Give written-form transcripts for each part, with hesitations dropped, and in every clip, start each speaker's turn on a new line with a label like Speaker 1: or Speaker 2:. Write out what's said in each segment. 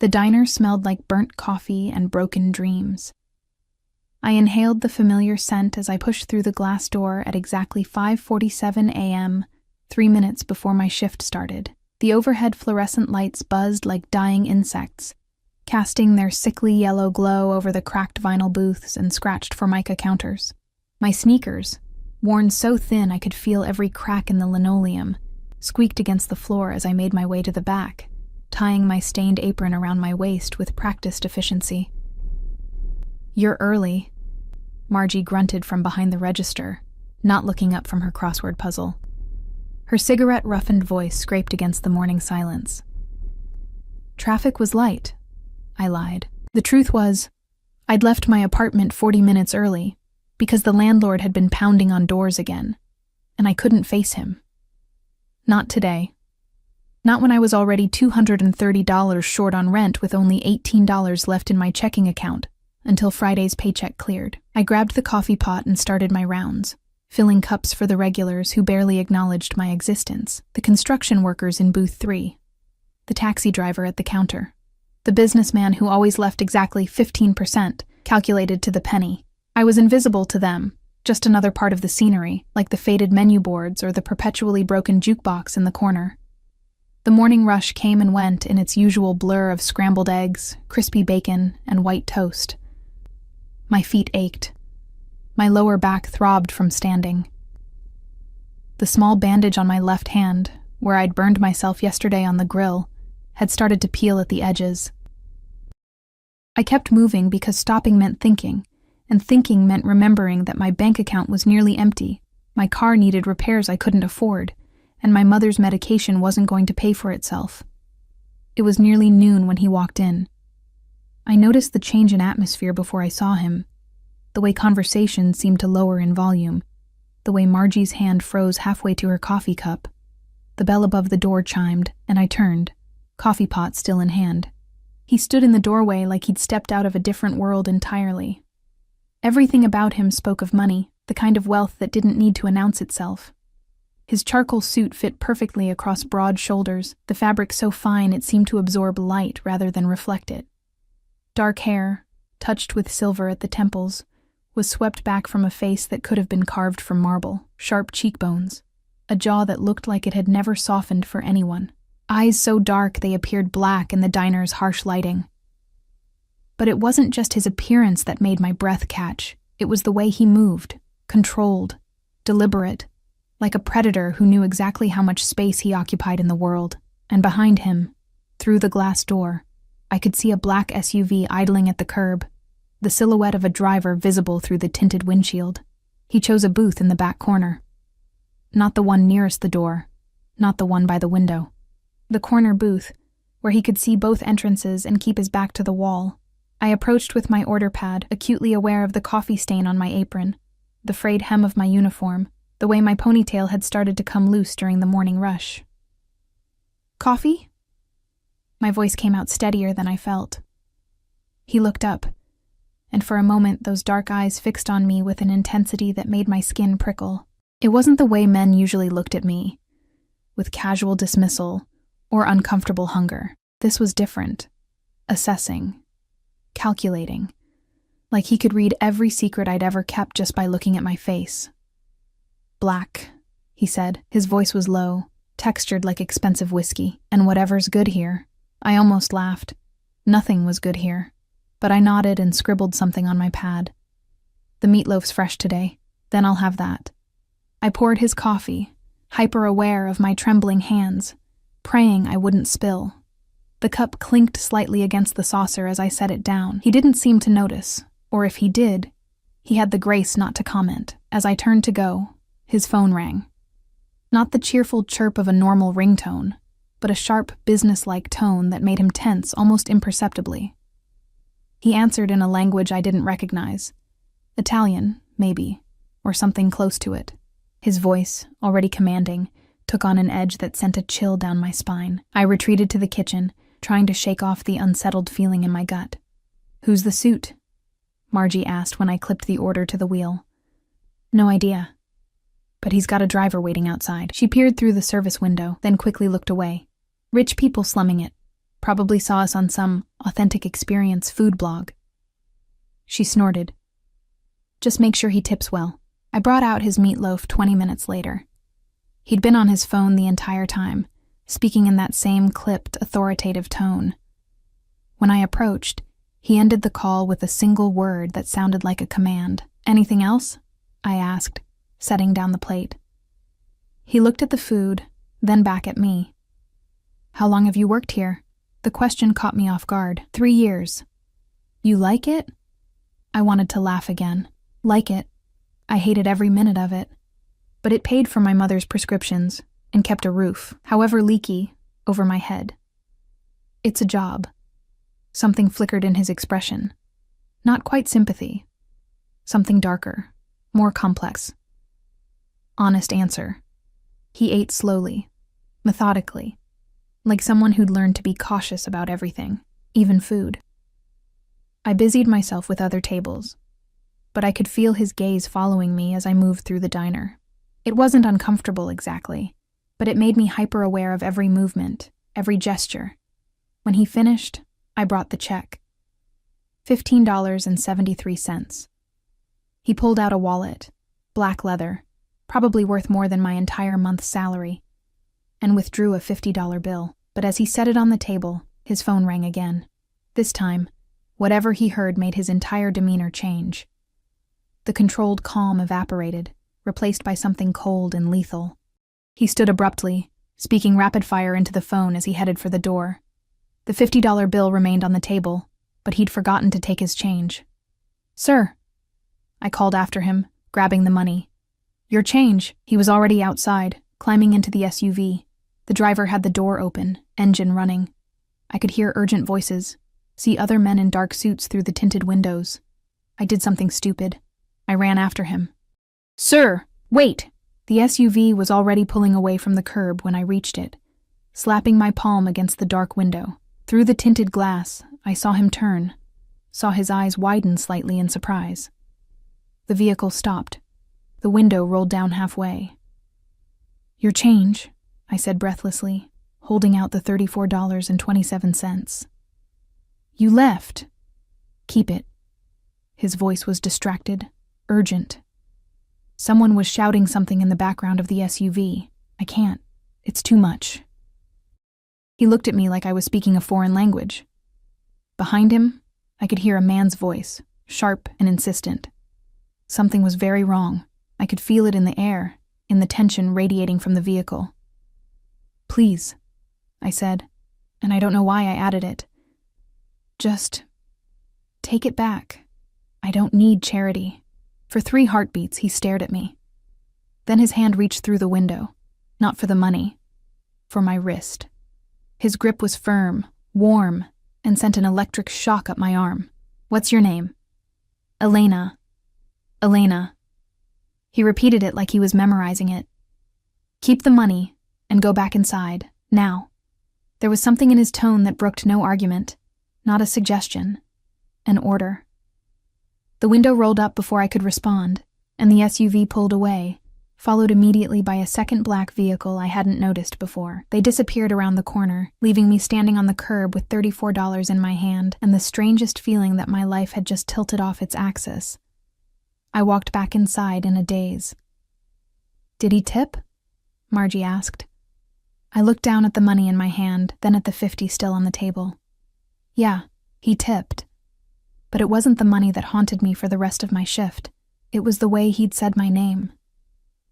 Speaker 1: The diner smelled like burnt coffee and broken dreams. I inhaled the familiar scent as I pushed through the glass door at exactly 5:47 a.m., 3 minutes before my shift started. The overhead fluorescent lights buzzed like dying insects, casting their sickly yellow glow over the cracked vinyl booths and scratched formica counters. My sneakers, worn so thin I could feel every crack in the linoleum, squeaked against the floor as I made my way to the back, tying my stained apron around my waist with practiced efficiency. "You're early," Margie grunted from behind the register, not looking up from her crossword puzzle. Her cigarette-roughened voice scraped against the morning silence. "Traffic was light," I lied. The truth was, I'd left my apartment 40 minutes early because the landlord had been pounding on doors again, and I couldn't face him. Not today. Not when I was already $230 short on rent with only $18 left in my checking account until Friday's paycheck cleared. I grabbed the coffee pot and started my rounds, filling cups for the regulars who barely acknowledged my existence, the construction workers in booth 3, the taxi driver at the counter, the businessman who always left exactly 15%, calculated to the penny. I was invisible to them, just another part of the scenery, like the faded menu boards or the perpetually broken jukebox in the corner. The morning rush came and went in its usual blur of scrambled eggs, crispy bacon, and white toast. My feet ached. My lower back throbbed from standing. The small bandage on my left hand, where I'd burned myself yesterday on the grill, had started to peel at the edges. I kept moving because stopping meant thinking, and thinking meant remembering that my bank account was nearly empty, my car needed repairs I couldn't afford, and my mother's medication wasn't going to pay for itself. It was nearly noon when he walked in. I noticed the change in atmosphere before I saw him, the way conversation seemed to lower in volume, the way Margie's hand froze halfway to her coffee cup. The bell above the door chimed, and I turned, coffee pot still in hand. He stood in the doorway like he'd stepped out of a different world entirely. Everything about him spoke of money, the kind of wealth that didn't need to announce itself. His charcoal suit fit perfectly across broad shoulders, the fabric so fine it seemed to absorb light rather than reflect it. Dark hair, touched with silver at the temples, was swept back from a face that could have been carved from marble, sharp cheekbones, a jaw that looked like it had never softened for anyone, eyes so dark they appeared black in the diner's harsh lighting. But it wasn't just his appearance that made my breath catch. It was the way he moved, controlled, deliberate, like a predator who knew exactly how much space he occupied in the world. And behind him, through the glass door, I could see a black SUV idling at the curb, the silhouette of a driver visible through the tinted windshield. He chose a booth in the back corner. Not the one nearest the door, not the one by the window. The corner booth, where he could see both entrances and keep his back to the wall. I approached with my order pad, acutely aware of the coffee stain on my apron, the frayed hem of my uniform, the way my ponytail had started to come loose during the morning rush. "Coffee?" My voice came out steadier than I felt. He looked up, and for a moment those dark eyes fixed on me with an intensity that made my skin prickle. It wasn't the way men usually looked at me, with casual dismissal or uncomfortable hunger. This was different, assessing, calculating, like he could read every secret I'd ever kept just by looking at my face. "Black," he said. His voice was low, textured like expensive whiskey. "And whatever's good here." I almost laughed. Nothing was good here, but I nodded and scribbled something on my pad. "The meatloaf's fresh today, then I'll have that." I poured his coffee, hyper-aware of my trembling hands, praying I wouldn't spill. The cup clinked slightly against the saucer as I set it down. He didn't seem to notice, or if he did, he had the grace not to comment. As I turned to go, his phone rang. Not the cheerful chirp of a normal ringtone, but a sharp, business-like tone that made him tense almost imperceptibly. He answered in a language I didn't recognize. Italian, maybe, or something close to it. His voice, already commanding, took on an edge that sent a chill down my spine. I retreated to the kitchen, trying to shake off the unsettled feeling in my gut. "Who's the suit?" Margie asked when I clipped the order to the wheel. "No idea. But he's got a driver waiting outside." She peered through the service window, then quickly looked away. "Rich people slumming it. Probably saw us on some authentic experience food blog. She snorted. Just make sure he tips well. I brought out his meatloaf 20 minutes later. He'd been on his phone the entire time, speaking in that same clipped, authoritative tone. When I approached, he ended the call with a single word that sounded like a command. Anything else? I asked, setting down the plate. He looked at the food, then back at me. How long have you worked here? The question caught me off guard. 3 years. You like it? I wanted to laugh again. Like it. I hated every minute of it. But it paid for my mother's prescriptions and kept a roof, however leaky, over my head. It's a job. Something flickered in his expression. Not quite sympathy. Something darker, more complex. Honest answer. He ate slowly, methodically, like someone who'd learned to be cautious about everything, even food. I busied myself with other tables, but I could feel his gaze following me as I moved through the diner. It wasn't uncomfortable exactly, but it made me hyper-aware of every movement, every gesture. When he finished, I brought the check. $15.73. He pulled out a wallet, black leather, probably worth more than my entire month's salary, and withdrew a $50 bill. But as he set it on the table, his phone rang again. This time, whatever he heard made his entire demeanor change. The controlled calm evaporated, replaced by something cold and lethal. He stood abruptly, speaking rapid-fire into the phone as he headed for the door. The $50 bill remained on the table, but he'd forgotten to take his change. "Sir," I called after him, grabbing the money. "Your change." He was already outside, climbing into the SUV. The driver had the door open, engine running. I could hear urgent voices, see other men in dark suits through the tinted windows. I did something stupid. I ran after him. "Sir, wait!" The SUV was already pulling away from the curb when I reached it, slapping my palm against the dark window. Through the tinted glass, I saw him turn, saw his eyes widen slightly in surprise. The vehicle stopped. The window rolled down halfway. "Your change," I said breathlessly, holding out the $34.27. "You left." "Keep it." His voice was distracted, urgent. Someone was shouting something in the background of the SUV. "I can't. It's too much." He looked at me like I was speaking a foreign language. Behind him, I could hear a man's voice, sharp and insistent. Something was very wrong. I could feel it in the air, in the tension radiating from the vehicle. "Please," I said, and I don't know why I added it. "Just take it back. I don't need charity." For 3 heartbeats, he stared at me. Then his hand reached through the window, not for the money, for my wrist. His grip was firm, warm, and sent an electric shock up my arm. "What's your name?" "Elena. Elena." He repeated it like he was memorizing it. "Keep the money and go back inside, now." There was something in his tone that brooked no argument, not a suggestion, an order. The window rolled up before I could respond, and the SUV pulled away, followed immediately by a second black vehicle I hadn't noticed before. They disappeared around the corner, leaving me standing on the curb with $34 in my hand and the strangest feeling that my life had just tilted off its axis. I walked back inside in a daze. "Did he tip?" Margie asked. I looked down at the money in my hand, then at the 50 still on the table. Yeah, he tipped. But it wasn't the money that haunted me for the rest of my shift. It was the way he'd said my name.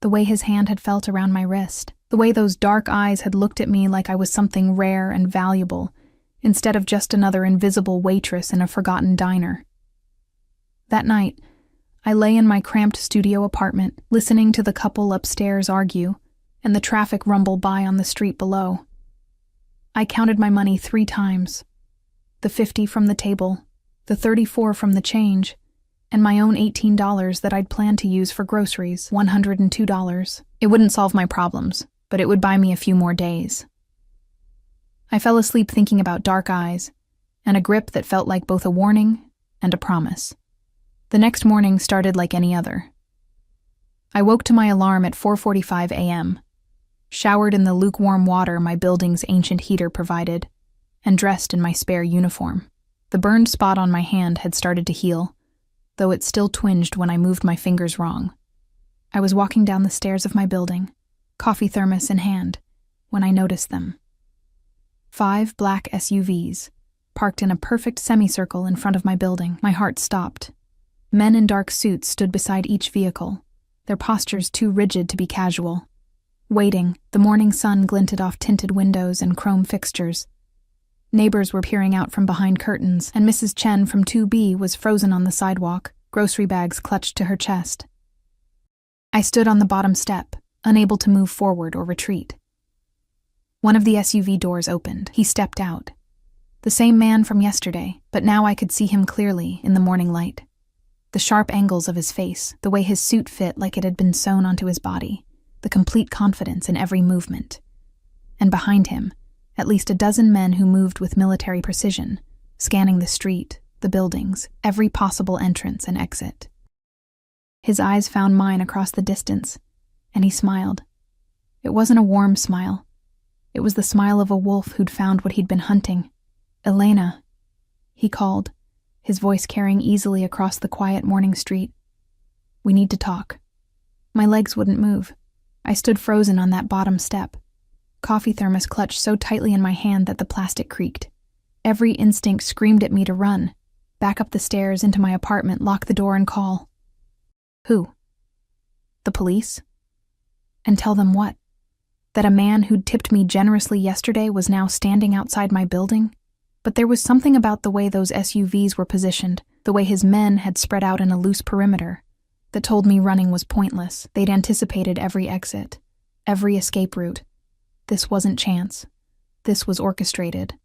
Speaker 1: The way his hand had felt around my wrist. The way those dark eyes had looked at me like I was something rare and valuable, instead of just another invisible waitress in a forgotten diner. That night, I lay in my cramped studio apartment, listening to the couple upstairs argue, and the traffic rumble by on the street below. I counted my money 3 times. The 50 from the table, the 34 from the change, and my own $18 that I'd planned to use for groceries, $102. It wouldn't solve my problems, but it would buy me a few more days. I fell asleep thinking about dark eyes, and a grip that felt like both a warning and a promise. The next morning started like any other. I woke to my alarm at 4:45 a.m., showered in the lukewarm water my building's ancient heater provided, and dressed in my spare uniform. The burned spot on my hand had started to heal, though it still twinged when I moved my fingers wrong. I was walking down the stairs of my building, coffee thermos in hand, when I noticed them. 5 black SUVs, parked in a perfect semicircle in front of my building. My heart stopped. Men in dark suits stood beside each vehicle, their postures too rigid to be casual. Waiting, the morning sun glinted off tinted windows and chrome fixtures. Neighbors were peering out from behind curtains, and Mrs. Chen from 2B was frozen on the sidewalk, grocery bags clutched to her chest. I stood on the bottom step, unable to move forward or retreat. One of the SUV doors opened. He stepped out. The same man from yesterday, but now I could see him clearly in the morning light. The sharp angles of his face, the way his suit fit like it had been sewn onto his body, the complete confidence in every movement. And behind him, at least a dozen men who moved with military precision, scanning the street, the buildings, every possible entrance and exit. His eyes found mine across the distance, and he smiled. It wasn't a warm smile. It was the smile of a wolf who'd found what he'd been hunting. "Elena," he called, his voice carrying easily across the quiet morning street. "We need to talk." My legs wouldn't move. I stood frozen on that bottom step. Coffee thermos clutched so tightly in my hand that the plastic creaked. Every instinct screamed at me to run, back up the stairs into my apartment, lock the door and call. Who? The police? And tell them what? That a man who'd tipped me generously yesterday was now standing outside my building? But there was something about the way those SUVs were positioned, the way his men had spread out in a loose perimeter, that told me running was pointless. They'd anticipated every exit, every escape route. This wasn't chance. This was orchestrated.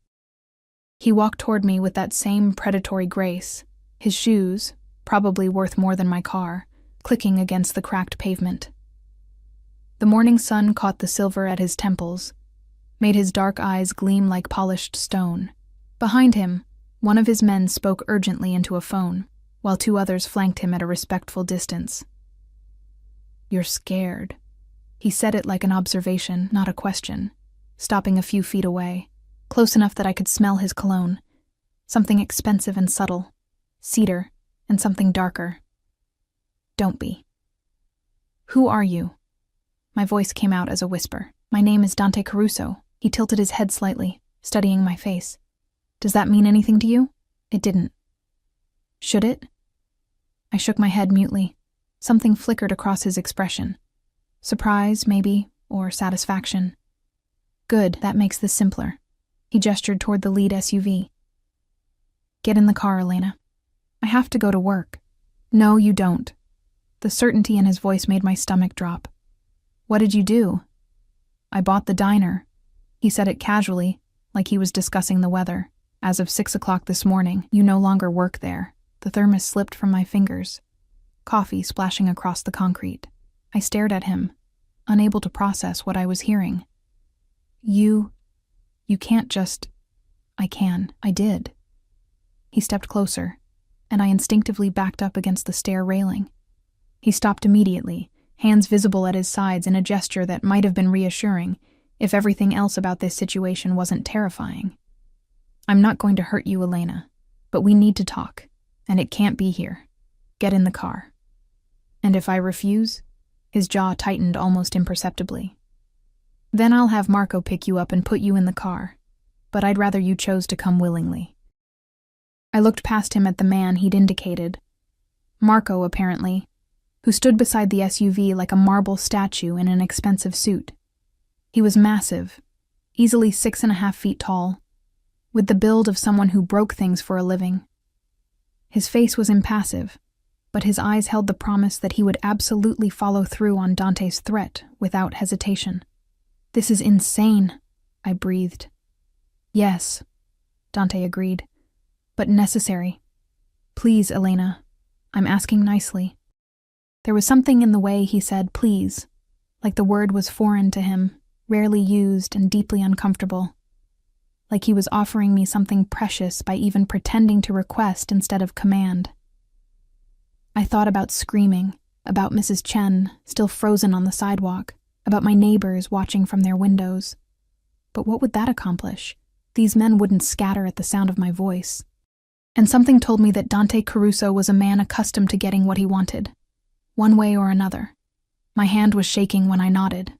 Speaker 1: He walked toward me with that same predatory grace, his shoes, probably worth more than my car, clicking against the cracked pavement. The morning sun caught the silver at his temples, made his dark eyes gleam like polished stone. Behind him, one of his men spoke urgently into a phone, while 2 others flanked him at a respectful distance. "You're scared." He said it like an observation, not a question, stopping a few feet away, close enough that I could smell his cologne, something expensive and subtle, cedar, and something darker. "Don't be." "Who are you?" My voice came out as a whisper. "My name is Dante Caruso." He tilted his head slightly, studying my face. "Does that mean anything to you?" It didn't. Should it? I shook my head mutely. Something flickered across his expression. Surprise, maybe, or satisfaction. "Good, that makes this simpler." He gestured toward the lead SUV. "Get in the car, Elena. I have to go to work." "No, you don't." The certainty in his voice made my stomach drop. "What did you do?" "I bought the diner." He said it casually, like he was discussing the weather. "As of 6 o'clock this morning, you no longer work there." The thermos slipped from my fingers, coffee splashing across the concrete. I stared at him, unable to process what I was hearing. You can't just..." "I can. I did." He stepped closer, and I instinctively backed up against the stair railing. He stopped immediately, hands visible at his sides in a gesture that might have been reassuring if everything else about this situation wasn't terrifying. "I'm not going to hurt you, Elena, but we need to talk, and it can't be here. Get in the car." "And if I refuse?" His jaw tightened almost imperceptibly. "Then I'll have Marco pick you up and put you in the car, but I'd rather you chose to come willingly." I looked past him at the man he'd indicated. Marco, apparently, who stood beside the SUV like a marble statue in an expensive suit. He was massive, easily 6.5 feet tall, with the build of someone who broke things for a living. His face was impassive, but his eyes held the promise that he would absolutely follow through on Dante's threat without hesitation. "This is insane," I breathed. "Yes," Dante agreed, "but necessary. Please, Elena, I'm asking nicely." There was something in the way he said please, like the word was foreign to him, rarely used and deeply uncomfortable. Like he was offering me something precious by even pretending to request instead of command. I thought about screaming, about Mrs. Chen, still frozen on the sidewalk, about my neighbors watching from their windows. But what would that accomplish? These men wouldn't scatter at the sound of my voice. And something told me that Dante Caruso was a man accustomed to getting what he wanted, one way or another. My hand was shaking when I nodded.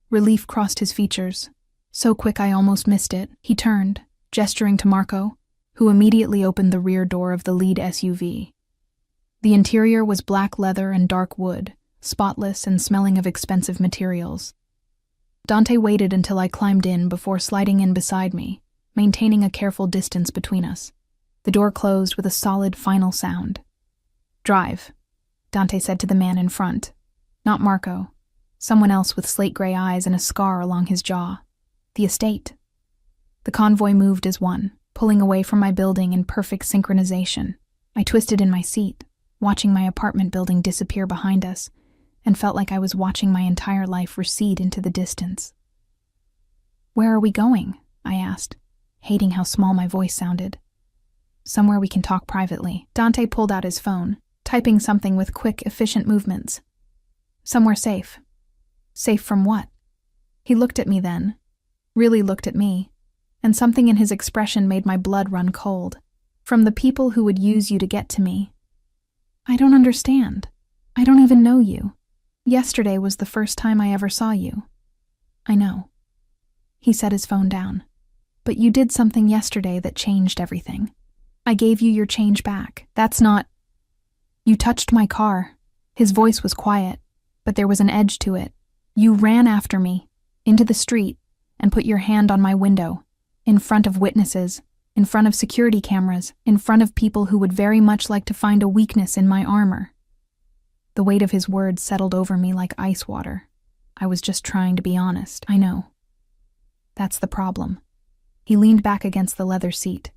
Speaker 1: Relief crossed his features, so quick I almost missed it. He turned, gesturing to Marco, who immediately opened the rear door of the lead SUV. The interior was black leather and dark wood, spotless and smelling of expensive materials. Dante waited until I climbed in before sliding in beside me, maintaining a careful distance between us. The door closed with a solid final sound. "Drive," Dante said to the man in front. Not Marco. Someone else with slate-gray eyes and a scar along his jaw. The estate. The convoy moved as one, pulling away from my building in perfect synchronization. I twisted in my seat, watching my apartment building disappear behind us, and felt like I was watching my entire life recede into the distance. "Where are we going?" I asked, hating how small my voice sounded. "Somewhere we can talk privately." Dante pulled out his phone, typing something with quick, efficient movements. "Somewhere safe." Safe from what? He looked at me then, really looked at me, and something in his expression made my blood run cold. "From the people who would use you to get to me." "I don't understand. I don't even know you. Yesterday was the first time I ever saw you." "I know." He set his phone down. "But you did something yesterday that changed everything. I gave you your change back. That's not—" "You touched my car." His voice was quiet, but there was an edge to it. "You ran after me, into the street, and put your hand on my window, in front of witnesses, in front of security cameras, in front of people who would very much like to find a weakness in my armor." The weight of his words settled over me like ice water. I was just trying to be honest. "I know. That's the problem." He leaned back against the leather seat,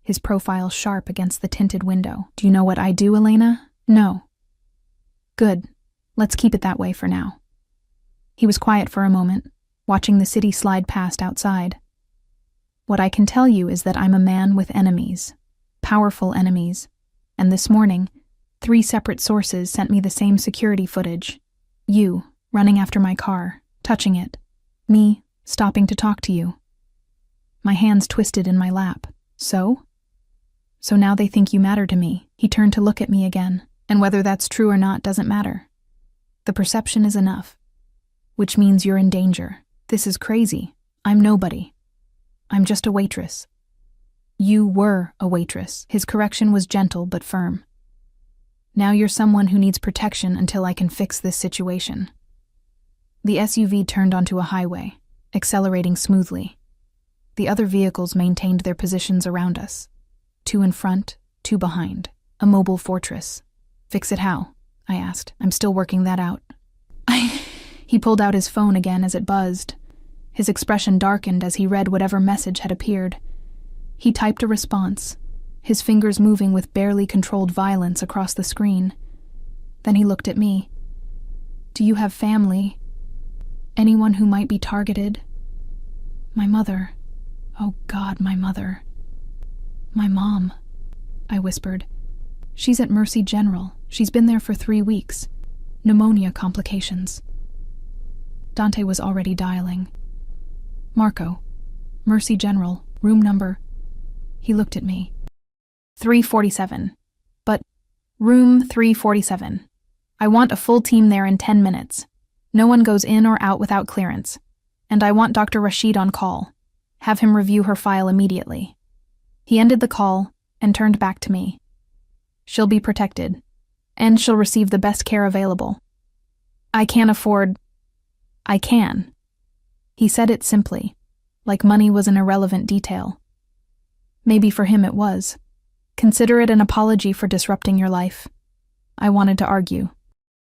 Speaker 1: his profile sharp against the tinted window. "Do you know what I do, Elena?" "No." "Good. Let's keep it that way for now." He was quiet for a moment, watching the city slide past outside. "What I can tell you is that I'm a man with enemies, powerful enemies, and this morning, 3 separate sources sent me the same security footage. You, running after my car, touching it. Me, stopping to talk to you." My hands twisted in my lap. "So? So now they think you matter to me." He turned to look at me again, and whether that's true or not doesn't matter. "The perception is enough. Which means you're in danger. This is crazy. I'm nobody. I'm just a waitress." "You were a waitress." His correction was gentle but firm. "Now you're someone who needs protection until I can fix this situation." The SUV turned onto a highway, accelerating smoothly. The other vehicles maintained their positions around us. 2 in front, 2 behind. A mobile fortress. "Fix it how?" I asked. "I'm still working that out." He pulled out his phone again as it buzzed. His expression darkened as he read whatever message had appeared. He typed a response, his fingers moving with barely controlled violence across the screen. Then he looked at me. "Do you have family? Anyone who might be targeted?" "My mother. Oh God, my mother. My mom," I whispered. "She's at Mercy General. She's been there for 3 weeks. Pneumonia complications." Dante was already dialing. "Marco, Mercy General, room number..." He looked at me. 347. "But, room 347. I want a full team there in 10 minutes. No one goes in or out without clearance. And I want Dr. Rashid on call. Have him review her file immediately." He ended the call and turned back to me. "She'll be protected, and she'll receive the best care available. I can't afford... I can." He said it simply, like money was an irrelevant detail. Maybe for him it was. Consider it an apology for disrupting your life. I wanted to argue,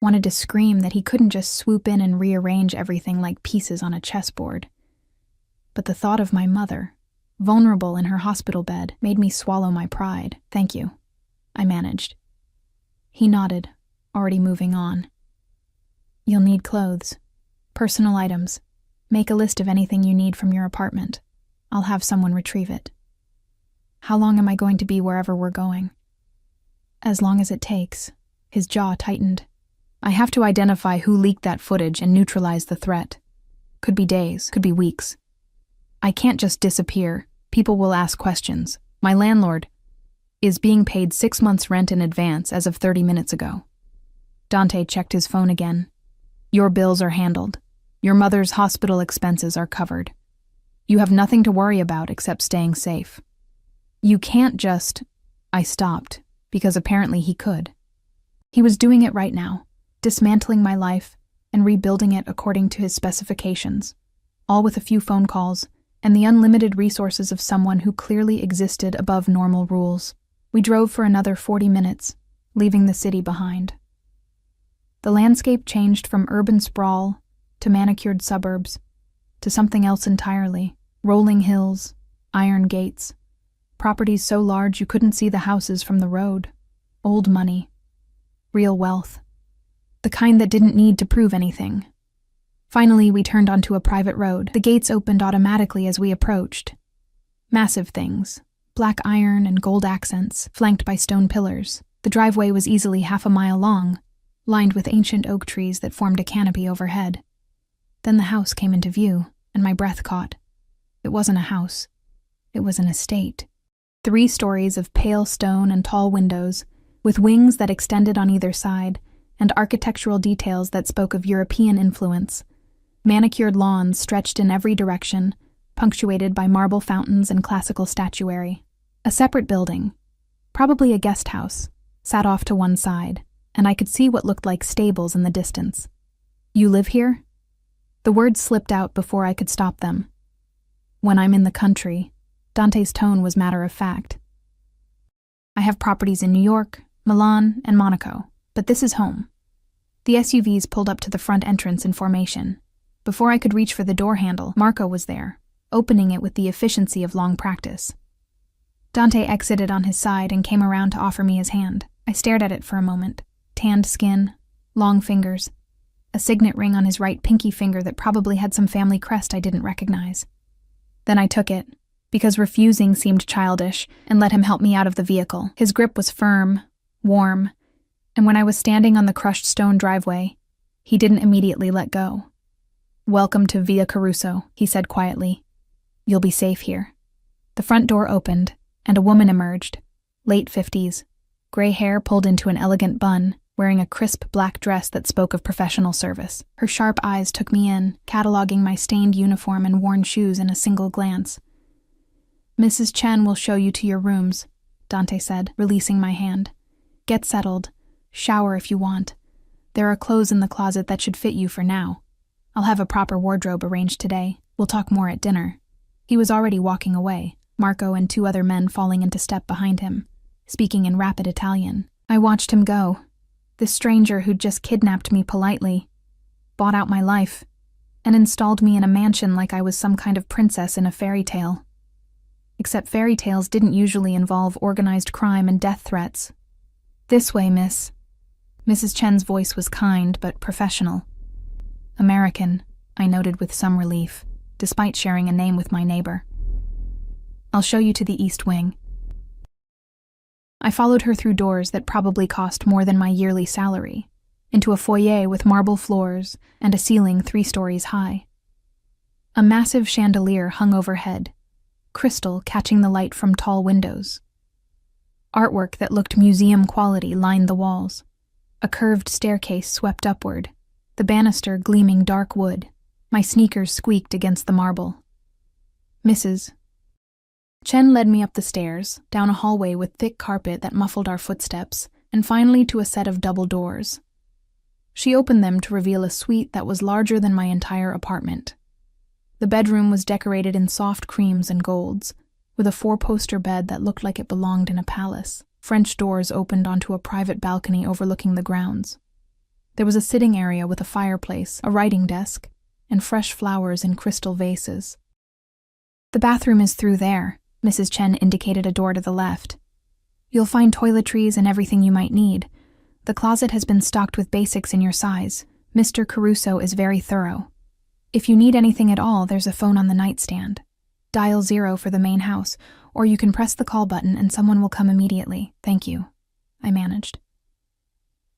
Speaker 1: wanted to scream that he couldn't just swoop in and rearrange everything like pieces on a chessboard. But the thought of my mother, vulnerable in her hospital bed, made me swallow my pride. "Thank you," I managed. He nodded, already moving on. "You'll need clothes, personal items. Make a list of anything you need from your apartment. I'll have someone retrieve it." "How long am I going to be wherever we're going?" "As long as it takes." His jaw tightened. "I have to identify who leaked that footage and neutralize the threat. Could be days, could be weeks." I can't just disappear. People will ask questions. My landlord is being paid 6 months' rent in advance as of 30 minutes ago. Dante checked his phone again. Your bills are handled. Your mother's hospital expenses are covered. You have nothing to worry about except staying safe. You can't just... I stopped, because apparently he could. He was doing it right now, dismantling my life and rebuilding it according to his specifications, all with a few phone calls and the unlimited resources of someone who clearly existed above normal rules. We drove for another 40 minutes, leaving the city behind. The landscape changed from urban sprawl to manicured suburbs to something else entirely. Rolling hills, iron gates, properties so large you couldn't see the houses from the road. Old money. Real wealth. The kind that didn't need to prove anything. Finally, we turned onto a private road. The gates opened automatically as we approached. Massive things. Black iron and gold accents, flanked by stone pillars. The driveway was easily 1/2 mile long, lined with ancient oak trees that formed a canopy overhead. Then the house came into view, and my breath caught. It wasn't a house. It was an estate. 3 stories of pale stone and tall windows, with wings that extended on either side, and architectural details that spoke of European influence. Manicured lawns stretched in every direction, punctuated by marble fountains and classical statuary. A separate building, probably a guest house, sat off to one side, and I could see what looked like stables in the distance. You live here? The words slipped out before I could stop them. When I'm in the country, Dante's tone was matter-of-fact. I have properties in New York, Milan, and Monaco, but this is home. The SUVs pulled up to the front entrance in formation. Before I could reach for the door handle, Marco was there, opening it with the efficiency of long practice. Dante exited on his side and came around to offer me his hand. I stared at it for a moment. Tanned skin, long fingers, a signet ring on his right pinky finger that probably had some family crest I didn't recognize. Then I took it, because refusing seemed childish, and let him help me out of the vehicle. His grip was firm, warm, and when I was standing on the crushed stone driveway, he didn't immediately let go. Welcome to Via Caruso, he said quietly. You'll be safe here. The front door opened, and a woman emerged, late 50s, gray hair pulled into an elegant bun, wearing a crisp black dress that spoke of professional service. Her sharp eyes took me in, cataloging my stained uniform and worn shoes in a single glance. Mrs. Chen will show you to your rooms, Dante said, releasing my hand. Get settled. Shower if you want. There are clothes in the closet that should fit you for now. I'll have a proper wardrobe arranged today. We'll talk more at dinner. He was already walking away, Marco and 2 other men falling into step behind him, speaking in rapid Italian. I watched him go. This stranger who'd just kidnapped me politely, bought out my life, and installed me in a mansion like I was some kind of princess in a fairy tale. Except fairy tales didn't usually involve organized crime and death threats. This way, miss. Mrs. Chen's voice was kind but professional. American, I noted with some relief, despite sharing a name with my neighbor. I'll show you to the East Wing. I followed her through doors that probably cost more than my yearly salary, into a foyer with marble floors and a ceiling 3 stories high. A massive chandelier hung overhead, crystal catching the light from tall windows. Artwork that looked museum quality lined the walls. A curved staircase swept upward, the banister gleaming dark wood. My sneakers squeaked against the marble. Mrs. Chen led me up the stairs, down a hallway with thick carpet that muffled our footsteps, and finally to a set of double doors. She opened them to reveal a suite that was larger than my entire apartment. The bedroom was decorated in soft creams and golds, with a 4-poster bed that looked like it belonged in a palace. French doors opened onto a private balcony overlooking the grounds. There was a sitting area with a fireplace, a writing desk, and fresh flowers in crystal vases. The bathroom is through there. Mrs. Chen indicated a door to the left. You'll find toiletries and everything you might need. The closet has been stocked with basics in your size. Mr. Caruso is very thorough. If you need anything at all, there's a phone on the nightstand. Dial 0 for the main house, or you can press the call button and someone will come immediately. Thank you, I managed.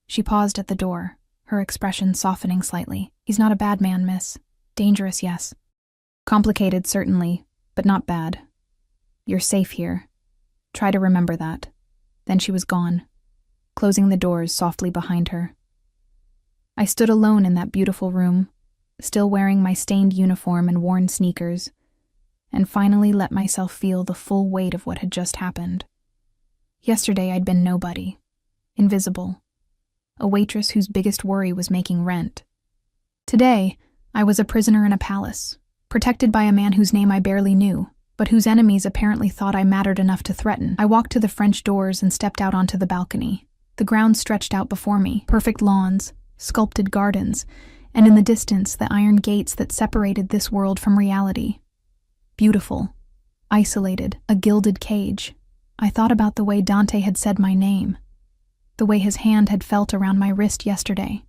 Speaker 1: She paused at the door, her expression softening slightly. He's not a bad man, miss. Dangerous, yes. Complicated, certainly, but not bad. You're safe here. Try to remember that." Then she was gone, closing the doors softly behind her. I stood alone in that beautiful room, still wearing my stained uniform and worn sneakers, and finally let myself feel the full weight of what had just happened. Yesterday I'd been nobody, invisible, a waitress whose biggest worry was making rent. Today, I was a prisoner in a palace, protected by a man whose name I barely knew, but whose enemies apparently thought I mattered enough to threaten. I walked to the French doors and stepped out onto the balcony. The ground stretched out before me, perfect lawns, sculpted gardens, and in the distance the iron gates that separated this world from reality. Beautiful, isolated, a gilded cage. I thought about the way Dante had said my name, the way his hand had felt around my wrist yesterday,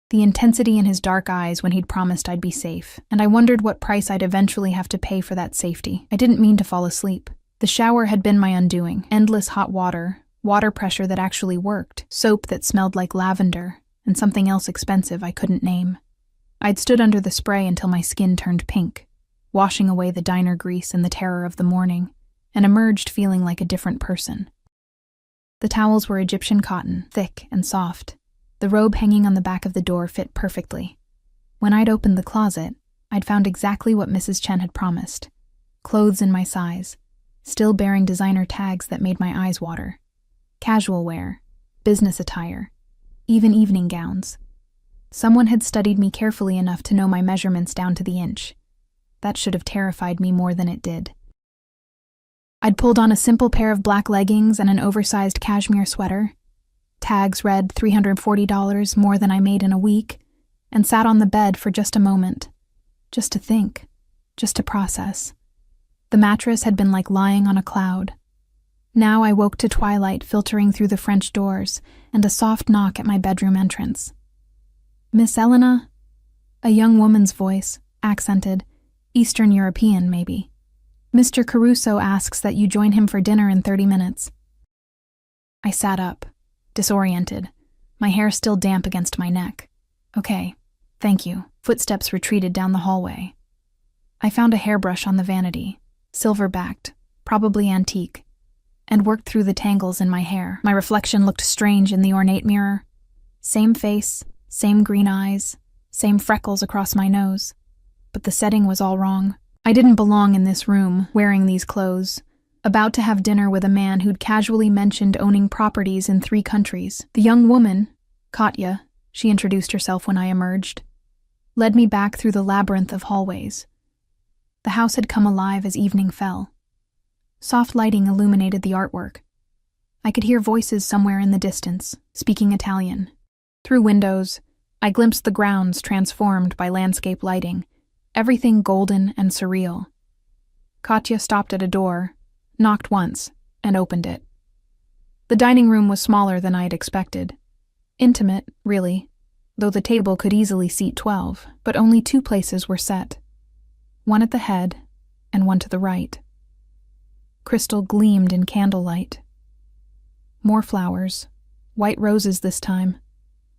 Speaker 1: the intensity in his dark eyes when he'd promised I'd be safe, and I wondered what price I'd eventually have to pay for that safety. I didn't mean to fall asleep. The shower had been my undoing. Endless hot water, water pressure that actually worked, soap that smelled like lavender, and something else expensive I couldn't name. I'd stood under the spray until my skin turned pink, washing away the diner grease and the terror of the morning, and emerged feeling like a different person. The towels were Egyptian cotton, thick and soft. The robe hanging on the back of the door fit perfectly. When I'd opened the closet, I'd found exactly what Mrs. Chen had promised. Clothes in my size, still bearing designer tags that made my eyes water. Casual wear, business attire, even evening gowns. Someone had studied me carefully enough to know my measurements down to the inch. That should have terrified me more than it did. I'd pulled on a simple pair of black leggings and an oversized cashmere sweater. Tags read $340 more than I made in a week, and sat on the bed for just a moment. Just to think, just to process. The mattress had been like lying on a cloud. Now I woke to twilight filtering through the French doors and a soft knock at my bedroom entrance. "Miss Elena?" A young woman's voice, accented, Eastern European maybe. "Mr. Caruso asks that you join him for dinner in 30 minutes. I sat up, disoriented, my hair still damp against my neck. "Okay, thank you." Footsteps retreated down the hallway. I found a hairbrush on the vanity, silver-backed, probably antique, and worked through the tangles in my hair. My reflection looked strange in the ornate mirror. Same face, same green eyes, same freckles across my nose. But the setting was all wrong. I didn't belong in this room, wearing these clothes, about to have dinner with a man who'd casually mentioned owning properties in 3 countries. The young woman, Katya, she introduced herself when I emerged, led me back through the labyrinth of hallways. The house had come alive as evening fell. Soft lighting illuminated the artwork. I could hear voices somewhere in the distance, speaking Italian. Through windows, I glimpsed the grounds transformed by landscape lighting, everything golden and surreal. Katya stopped at a door, knocked once, and opened it. The dining room was smaller than I had expected. Intimate, really, though the table could easily seat 12, but only 2 places were set. One at the head, and one to the right. Crystal gleamed in candlelight. More flowers, white roses this time,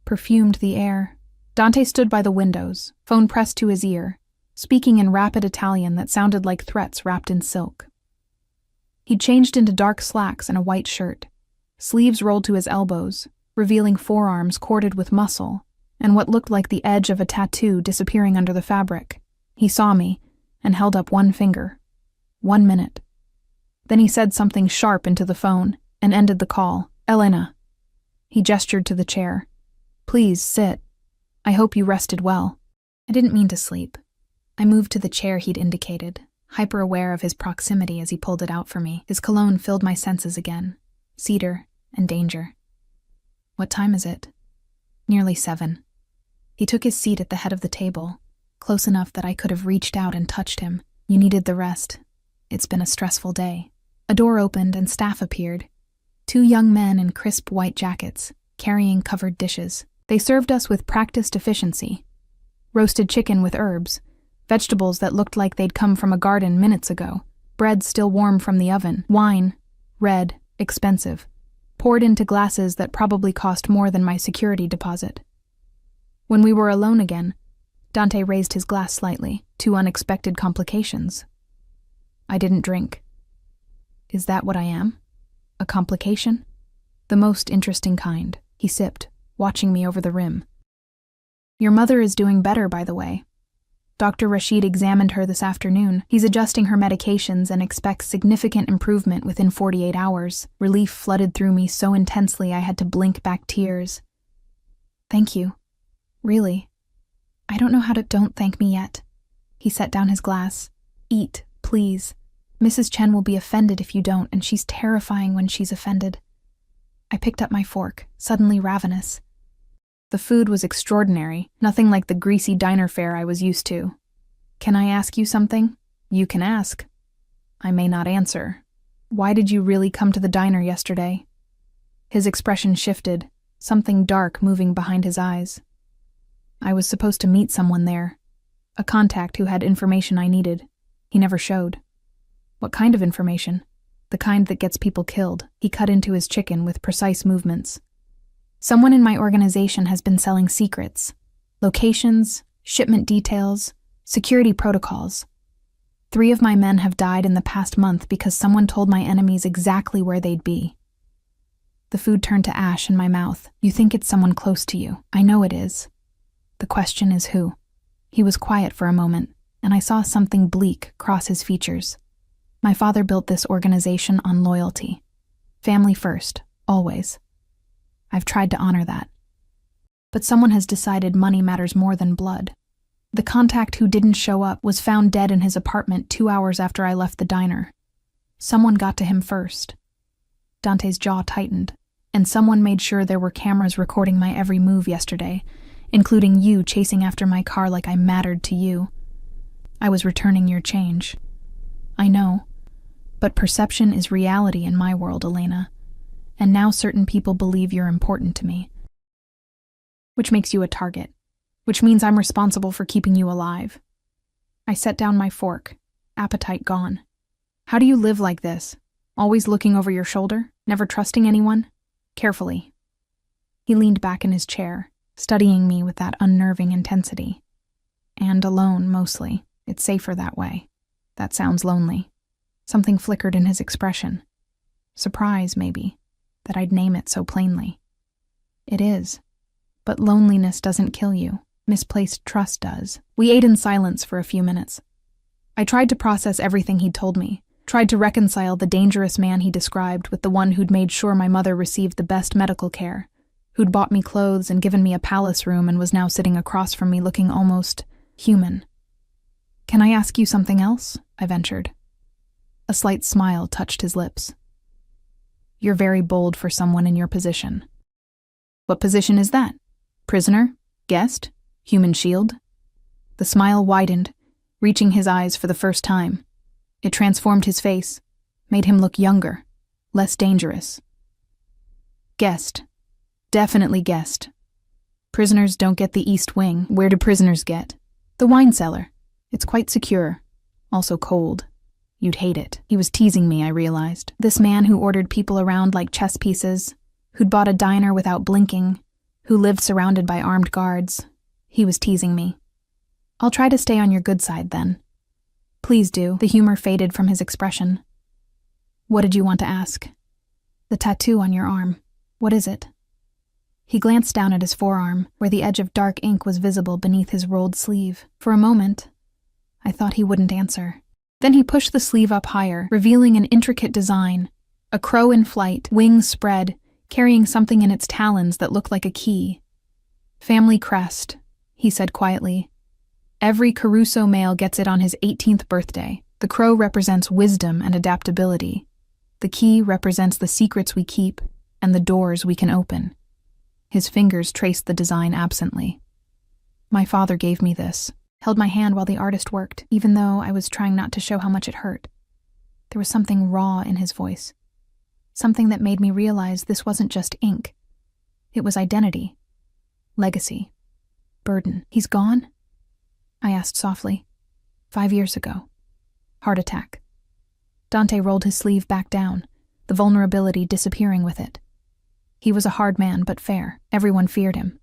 Speaker 1: perfumed the air. Dante stood by the windows, phone pressed to his ear, speaking in rapid Italian that sounded like threats wrapped in silk. He'd changed into dark slacks and a white shirt, sleeves rolled to his elbows, revealing forearms corded with muscle, and what looked like the edge of a tattoo disappearing under the fabric. He saw me, and held up one finger. 1 minute. Then he said something sharp into the phone, and ended the call. "Elena." He gestured to the chair. "Please, sit. I hope you rested well." I didn't mean to sleep. I moved to the chair he'd indicated, hyper-aware of his proximity as he pulled it out for me. His cologne filled my senses again. Cedar and danger. "What time is it?" "Nearly 7. He took his seat at the head of the table, close enough that I could have reached out and touched him. "You needed the rest. It's been a stressful day." A door opened and staff appeared. 2 young men in crisp white jackets, carrying covered dishes. They served us with practiced efficiency. Roasted chicken with herbs, vegetables that looked like they'd come from a garden minutes ago, bread still warm from the oven, wine, red, expensive, poured into glasses that probably cost more than my security deposit. When we were alone again, Dante raised his glass slightly. 2 unexpected complications. I didn't drink. Is that what I am? A complication? The most interesting kind, he sipped, watching me over the rim. Your mother is doing better, by the way. Dr. Rashid examined her this afternoon. He's adjusting her medications and expects significant improvement within 48 hours. Relief flooded through me so intensely I had to blink back tears. Thank you. Really. I don't know how to— Don't thank me yet. He set down his glass. Eat, please. Mrs. Chen will be offended if you don't, and she's terrifying when she's offended. I picked up my fork, suddenly ravenous. The food was extraordinary, nothing like the greasy diner fare I was used to. Can I ask you something? You can ask. I may not answer. Why did you really come to the diner yesterday? His expression shifted, something dark moving behind his eyes. I was supposed to meet someone there, a contact who had information I needed. He never showed. What kind of information? The kind that gets people killed. He cut into his chicken with precise movements. Someone in my organization has been selling secrets. Locations, shipment details, security protocols. 3 of my men have died in the past month because someone told my enemies exactly where they'd be. The food turned to ash in my mouth. You think it's someone close to you. I know it is. The question is who? He was quiet for a moment, and I saw something bleak cross his features. My father built this organization on loyalty. Family first, always. I've tried to honor that. But someone has decided money matters more than blood. The contact who didn't show up was found dead in his apartment 2 hours after I left the diner. Someone got to him first. Dante's jaw tightened, and someone made sure there were cameras recording my every move yesterday, including you chasing after my car like I mattered to you. I was returning your change. I know, but perception is reality in my world, Elena. And now certain people believe you're important to me. Which makes you a target. Which means I'm responsible for keeping you alive. I set down my fork, appetite gone. How do you live like this? Always looking over your shoulder? Never trusting anyone? Carefully. He leaned back in his chair, studying me with that unnerving intensity. And alone, mostly. It's safer that way. That sounds lonely. Something flickered in his expression. Surprise, maybe. That I'd name it so plainly. It is. But loneliness doesn't kill you. Misplaced trust does. We ate in silence for a few minutes. I tried to process everything he'd told me, tried to reconcile the dangerous man he described with the one who'd made sure my mother received the best medical care, who'd bought me clothes and given me a palace room and was now sitting across from me looking almost human. Can I ask you something else? I ventured. A slight smile touched his lips. You're very bold for someone in your position. What position is that? Prisoner? Guest? Human shield? The smile widened, reaching his eyes for the first time. It transformed his face, made him look younger, less dangerous. Guest. Definitely guest. Prisoners don't get the East Wing. Where do prisoners get? The wine cellar. It's quite secure. Also cold. You'd hate it. He was teasing me, I realized. This man who ordered people around like chess pieces, who'd bought a diner without blinking, who lived surrounded by armed guards. He was teasing me. I'll try to stay on your good side, then. Please do. The humor faded from his expression. What did you want to ask? The tattoo on your arm. What is it? He glanced down at his forearm, where the edge of dark ink was visible beneath his rolled sleeve. For a moment, I thought he wouldn't answer. Then he pushed the sleeve up higher, revealing an intricate design. A crow in flight, wings spread, carrying something in its talons that looked like a key. Family crest, he said quietly. Every Caruso male gets it on his 18th birthday. The crow represents wisdom and adaptability. The key represents the secrets we keep and the doors we can open. His fingers traced the design absently. My father gave me this, held my hand while the artist worked, even though I was trying not to show how much it hurt. There was something raw in his voice. Something that made me realize this wasn't just ink. It was identity. Legacy. Burden. He's gone? I asked softly. 5 years ago. Heart attack. Dante rolled his sleeve back down, the vulnerability disappearing with it. He was a hard man, but fair. Everyone feared him.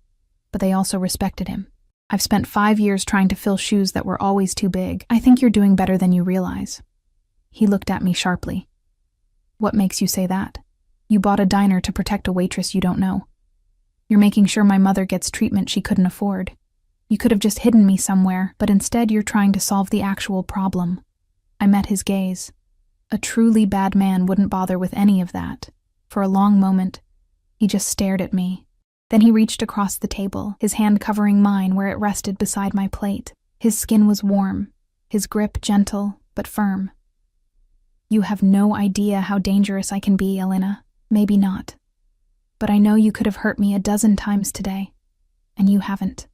Speaker 1: But they also respected him. I've spent 5 years trying to fill shoes that were always too big. I think you're doing better than you realize. He looked at me sharply. What makes you say that? You bought a diner to protect a waitress you don't know. You're making sure my mother gets treatment she couldn't afford. You could have just hidden me somewhere, but instead you're trying to solve the actual problem. I met his gaze. A truly bad man wouldn't bother with any of that. For a long moment, he just stared at me. Then he reached across the table, his hand covering mine where it rested beside my plate. His skin was warm, his grip gentle but firm. You have no idea how dangerous I can be, Elena. Maybe not. But I know you could have hurt me a dozen times today, and you haven't.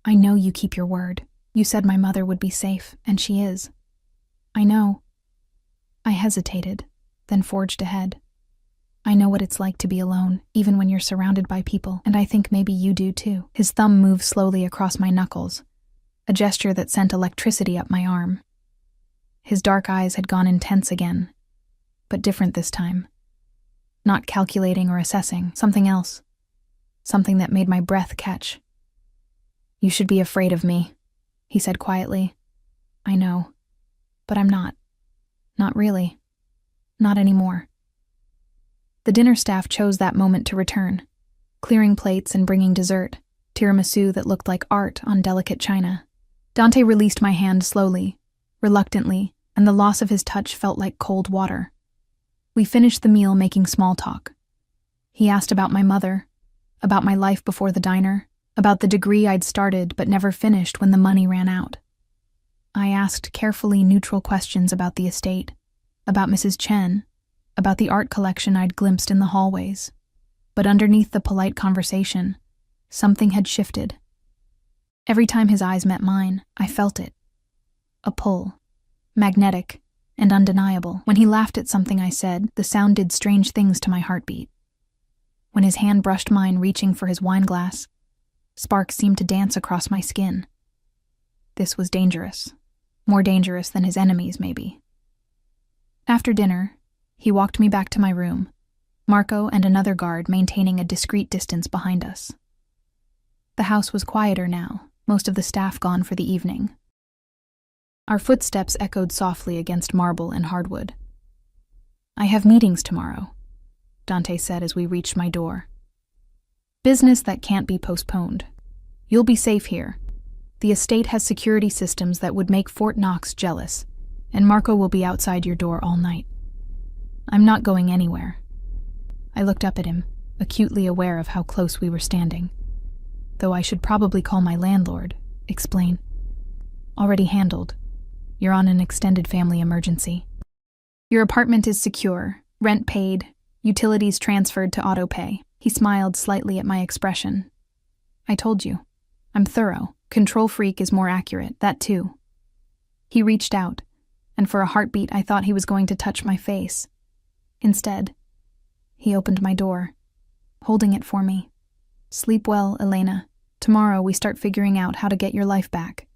Speaker 1: I know you keep your word. You said my mother would be safe, and she is. I know. I hesitated, then forged ahead. I know what it's like to be alone, even when you're surrounded by people, and I think maybe you do too. His thumb moved slowly across my knuckles, a gesture that sent electricity up my arm. His dark eyes had gone intense again, but different this time. Not calculating or assessing, something else. Something that made my breath catch. You should be afraid of me, he said quietly. I know, but I'm not. Not really. Not anymore. The dinner staff chose that moment to return, clearing plates and bringing dessert, tiramisu that looked like art on delicate china. Dante released my hand slowly, reluctantly, and the loss of his touch felt like cold water. We finished the meal making small talk. He asked about my mother, about my life before the diner, about the degree I'd started but never finished when the money ran out. I asked carefully neutral questions about the estate, about Mrs. Chen, about the art collection I'd glimpsed in the hallways. But underneath the polite conversation, something had shifted. Every time his eyes met mine, I felt it. A pull, magnetic and undeniable. When he laughed at something I said, the sound did strange things to my heartbeat. When his hand brushed mine reaching for his wine glass, sparks seemed to dance across my skin. This was dangerous. More dangerous than his enemies, maybe. After dinner, he walked me back to my room, Marco and another guard maintaining a discreet distance behind us. The house was quieter now, most of the staff gone for the evening. Our footsteps echoed softly against marble and hardwood. I have meetings tomorrow, Dante said as we reached my door. Business that can't be postponed. You'll be safe here. The estate has security systems that would make Fort Knox jealous, and Marco will be outside your door all night. I'm not going anywhere. I looked up at him, acutely aware of how close we were standing. Though I should probably call my landlord, explain. Already handled. You're on an extended family emergency. Your apartment is secure, rent paid, utilities transferred to autopay. He smiled slightly at my expression. I told you. I'm thorough. Control freak is more accurate, that too. He reached out, and for a heartbeat I thought he was going to touch my face. Instead, he opened my door, holding it for me. Sleep well, Elena. Tomorrow we start figuring out how to get your life back.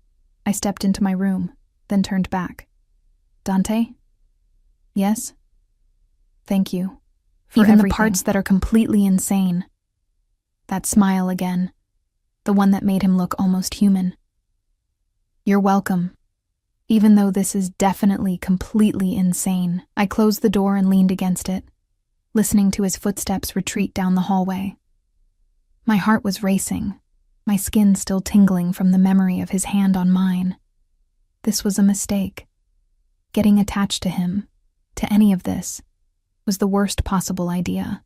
Speaker 1: I stepped into my room, then turned back. Dante? Yes? Thank you. For even everything. The parts that are completely insane. That smile again, the one that made him look almost human. You're welcome. Even though this is definitely completely insane. I closed the door and leaned against it, listening to his footsteps retreat down the hallway. My heart was racing, my skin still tingling from the memory of his hand on mine. This was a mistake. Getting attached to him, to any of this, was the worst possible idea.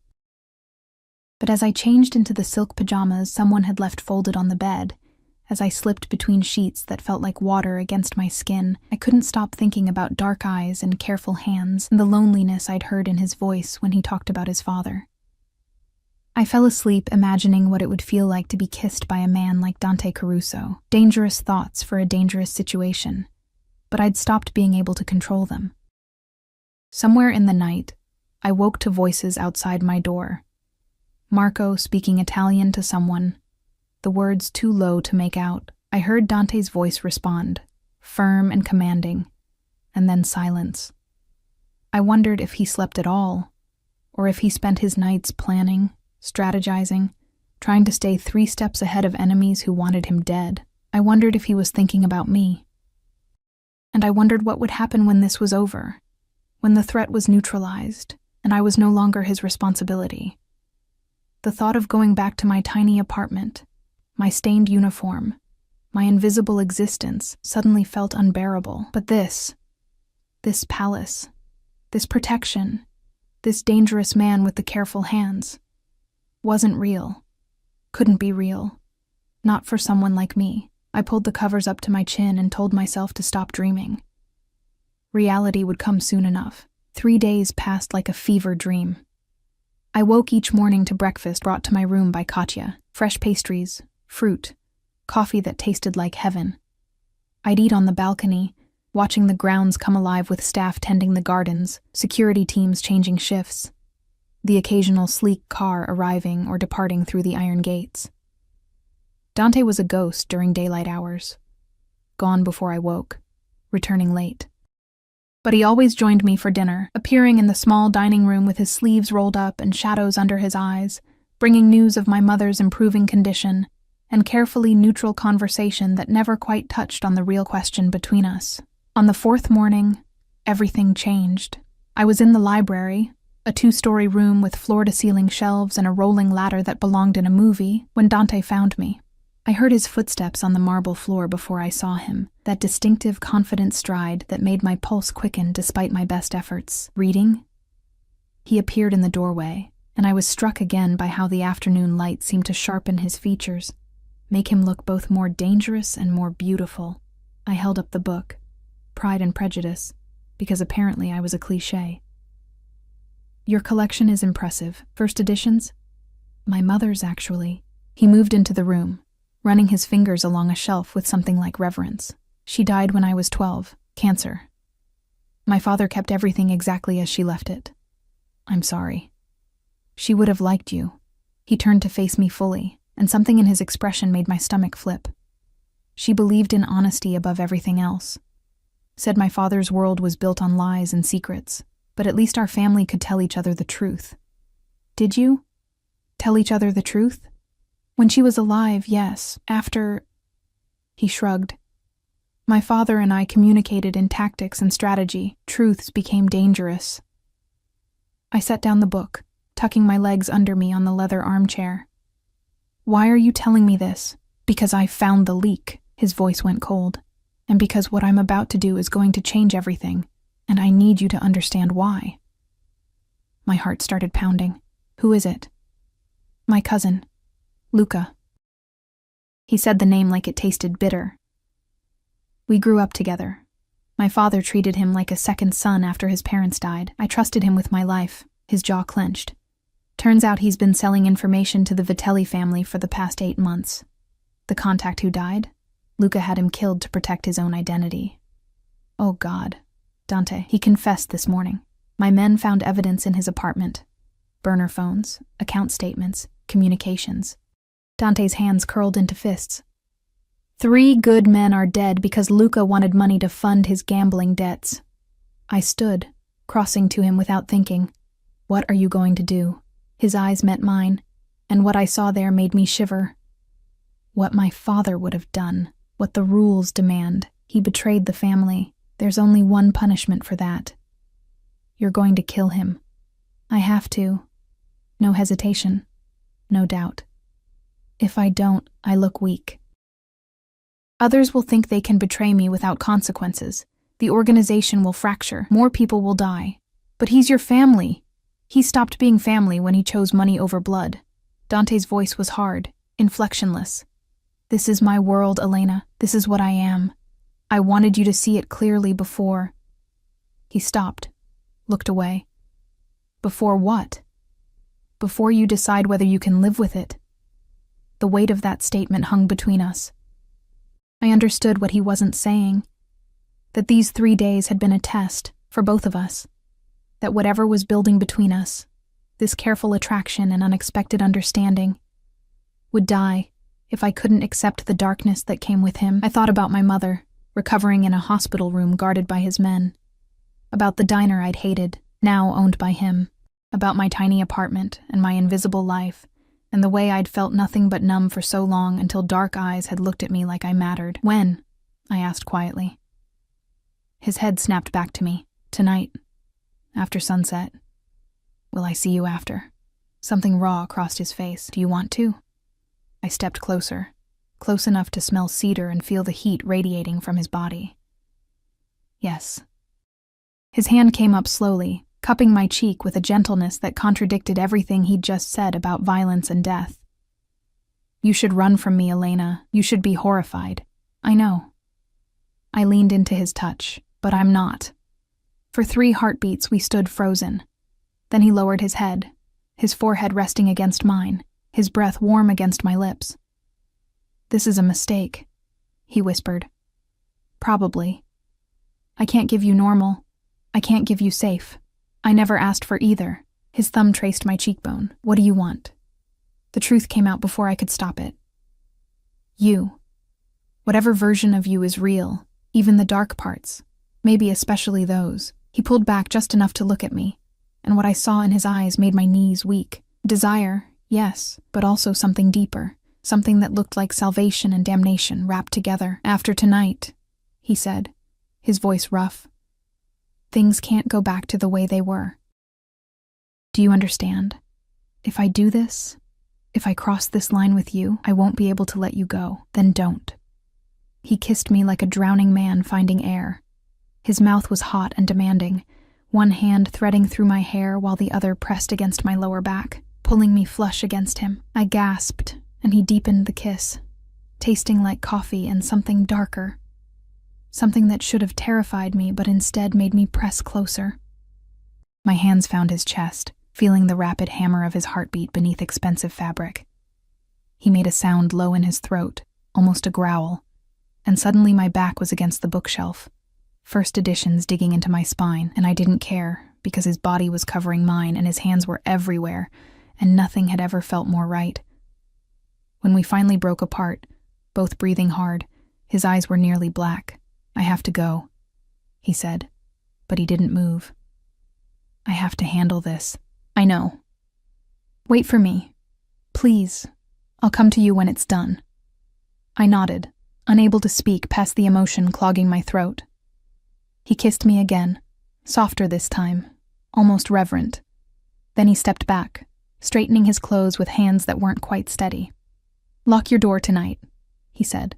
Speaker 1: But as I changed into the silk pajamas someone had left folded on the bed, as I slipped between sheets that felt like water against my skin, I couldn't stop thinking about dark eyes and careful hands and the loneliness I'd heard in his voice when he talked about his father. I fell asleep imagining what it would feel like to be kissed by a man like Dante Caruso. Dangerous thoughts for a dangerous situation, but I'd stopped being able to control them. Somewhere in the night, I woke to voices outside my door. Marco speaking Italian to someone, the words too low to make out. I heard Dante's voice respond, firm and commanding, and then silence. I wondered if he slept at all, or if he spent his nights planning, strategizing, trying to stay 3 steps ahead of enemies who wanted him dead. I wondered if he was thinking about me. And I wondered what would happen when this was over, when the threat was neutralized and I was no longer his responsibility. The thought of going back to my tiny apartment, my stained uniform, my invisible existence suddenly felt unbearable. But this palace, this protection, this dangerous man with the careful hands, wasn't real, couldn't be real, not for someone like me. I pulled the covers up to my chin and told myself to stop dreaming. Reality would come soon enough. 3 days passed like a fever dream. I woke each morning to breakfast brought to my room by Katya, fresh pastries, fruit, coffee that tasted like heaven. I'd eat on the balcony, watching the grounds come alive with staff tending the gardens, security teams changing shifts, the occasional sleek car arriving or departing through the iron gates. Dante was a ghost during daylight hours, gone before I woke, returning late. But he always joined me for dinner, appearing in the small dining room with his sleeves rolled up and shadows under his eyes, bringing news of my mother's improving condition and carefully neutral conversation that never quite touched on the real question between us. On the 4th morning, everything changed. I was in the library, a 2-story room with floor-to-ceiling shelves and a rolling ladder that belonged in a movie, when Dante found me. I heard his footsteps on the marble floor before I saw him, that distinctive, confident stride that made my pulse quicken despite my best efforts. Reading? He appeared in the doorway, and I was struck again by how the afternoon light seemed to sharpen his features, make him look both more dangerous and more beautiful. I held up the book, Pride and Prejudice, because apparently I was a cliché. Your collection is impressive. First editions? My mother's, actually. He moved into the room, running his fingers along a shelf with something like reverence. She died when I was 12, cancer. My father kept everything exactly as she left it. I'm sorry. She would have liked you. He turned to face me fully, and something in his expression made my stomach flip. She believed in honesty above everything else. Said my father's world was built on lies and secrets, but at least our family could tell each other the truth. Did you? Tell each other the truth? When she was alive, yes. After... He shrugged. My father and I communicated in tactics and strategy. Truths became dangerous. I set down the book, tucking my legs under me on the leather armchair. Why are you telling me this? Because I found the leak. His voice went cold. And because what I'm about to do is going to change everything, and I need you to understand why. My heart started pounding. Who is it? My cousin. Luca. He said the name like it tasted bitter. We grew up together. My father treated him like a second son after his parents died. I trusted him with my life. His jaw clenched. Turns out he's been selling information to the Vitelli family for the past 8 months. The contact who died? Luca had him killed to protect his own identity. Oh God. Dante, he confessed this morning. My men found evidence in his apartment. Burner phones, account statements, communications. Dante's hands curled into fists. 3 good men are dead because Luca wanted money to fund his gambling debts. I stood, crossing to him without thinking. What are you going to do? His eyes met mine, and what I saw there made me shiver. What my father would have done, what the rules demand. He betrayed the family. There's only one punishment for that. You're going to kill him. I have to. No hesitation. No doubt. If I don't, I look weak. Others will think they can betray me without consequences. The organization will fracture. More people will die. But he's your family. He stopped being family when he chose money over blood. Dante's voice was hard, inflectionless. This is my world, Elena. This is what I am. I wanted you to see it clearly before. He stopped, looked away. Before what? Before you decide whether you can live with it. The weight of that statement hung between us. I understood what he wasn't saying. That these 3 days had been a test for both of us. That whatever was building between us, this careful attraction and unexpected understanding, would die if I couldn't accept the darkness that came with him. I thought about my mother, recovering in a hospital room guarded by his men. About the diner I'd hated, now owned by him. About my tiny apartment and my invisible life, and the way I'd felt nothing but numb for so long until dark eyes had looked at me like I mattered. When? I asked quietly. His head snapped back to me. Tonight. After sunset. Will I see you after? Something raw crossed his face. Do you want to? I stepped closer, close enough to smell cedar and feel the heat radiating from his body. Yes. His hand came up slowly, cupping my cheek with a gentleness that contradicted everything he'd just said about violence and death. You should run from me, Elena. You should be horrified. I know. I leaned into his touch, but I'm not. For 3 heartbeats, we stood frozen. Then he lowered his head, his forehead resting against mine, his breath warm against my lips. This is a mistake, he whispered. Probably. I can't give you normal. I can't give you safe. I never asked for either. His thumb traced my cheekbone. What do you want? The truth came out before I could stop it. You. Whatever version of you is real, even the dark parts, maybe especially those. He pulled back just enough to look at me, and what I saw in his eyes made my knees weak. Desire, yes, but also something deeper, something that looked like salvation and damnation wrapped together. After tonight, he said, his voice rough, things can't go back to the way they were. Do you understand? If I do this, if I cross this line with you, I won't be able to let you go. Then don't. He kissed me like a drowning man finding air. His mouth was hot and demanding, one hand threading through my hair while the other pressed against my lower back, pulling me flush against him. I gasped, and he deepened the kiss, tasting like coffee and something darker. Something that should have terrified me, but instead made me press closer. My hands found his chest, feeling the rapid hammer of his heartbeat beneath expensive fabric. He made a sound low in his throat, almost a growl, and suddenly my back was against the bookshelf, first editions digging into my spine, and I didn't care, because his body was covering mine and his hands were everywhere, and nothing had ever felt more right. When we finally broke apart, both breathing hard, his eyes were nearly black. I have to go, he said, but he didn't move. I have to handle this. I know. Wait for me. Please. I'll come to you when it's done. I nodded, unable to speak past the emotion clogging my throat. He kissed me again, softer this time, almost reverent. Then he stepped back, straightening his clothes with hands that weren't quite steady. Lock your door tonight, he said.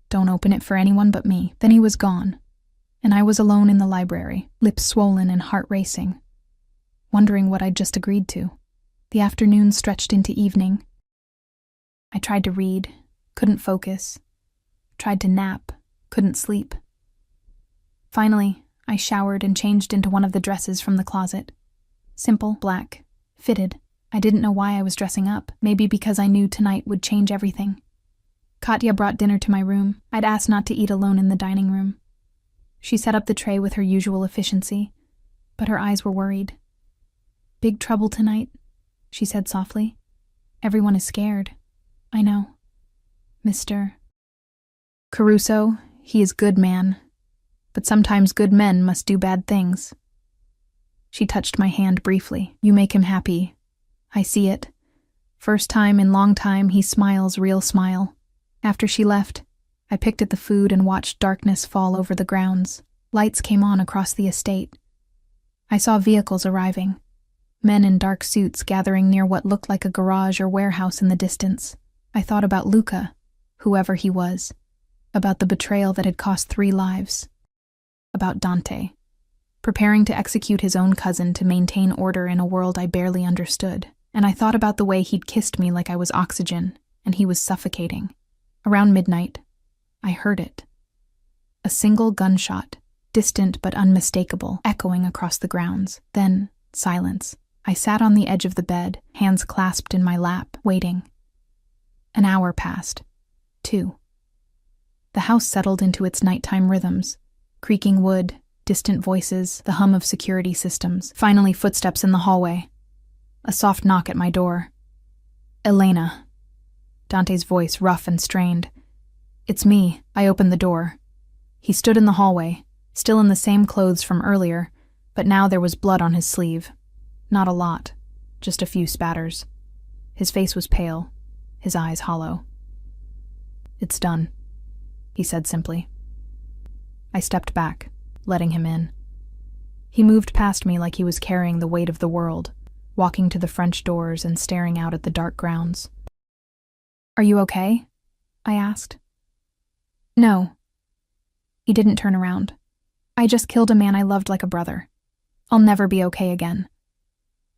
Speaker 1: Don't open it for anyone but me. Then he was gone, and I was alone in the library, lips swollen and heart racing, wondering what I'd just agreed to. The afternoon stretched into evening. I tried to read, couldn't focus. Tried to nap, couldn't sleep. Finally, I showered and changed into one of the dresses from the closet. Simple, black, fitted. I didn't know why I was dressing up, maybe because I knew tonight would change everything. Katya brought dinner to my room. I'd asked not to eat alone in the dining room. She set up the tray with her usual efficiency, but her eyes were worried. Big trouble tonight, she said softly. Everyone is scared. I know. Mr. Caruso, he is good man, but sometimes good men must do bad things. She touched my hand briefly. You make him happy. I see it. First time in long time he smiles real smile. After she left, I picked at the food and watched darkness fall over the grounds. Lights came on across the estate. I saw vehicles arriving, men in dark suits gathering near what looked like a garage or warehouse in the distance. I thought about Luca, whoever he was, about the betrayal that had cost 3 lives, about Dante, preparing to execute his own cousin to maintain order in a world I barely understood. And I thought about the way he'd kissed me like I was oxygen, and he was suffocating. Around midnight, I heard it. A single gunshot, distant but unmistakable, echoing across the grounds. Then, silence. I sat on the edge of the bed, hands clasped in my lap, waiting. An hour passed. 2. The house settled into its nighttime rhythms. Creaking wood, distant voices, the hum of security systems. Finally, footsteps in the hallway. A soft knock at my door. Elena. Dante's voice rough and strained. It's me. I opened the door. He stood in the hallway, still in the same clothes from earlier, but now there was blood on his sleeve. Not a lot, just a few spatters. His face was pale, his eyes hollow. It's done, he said simply. I stepped back, letting him in. He moved past me like he was carrying the weight of the world, walking to the French doors and staring out at the dark grounds. "Are you okay?" I asked. "No." He didn't turn around. "I just killed a man I loved like a brother. I'll never be okay again."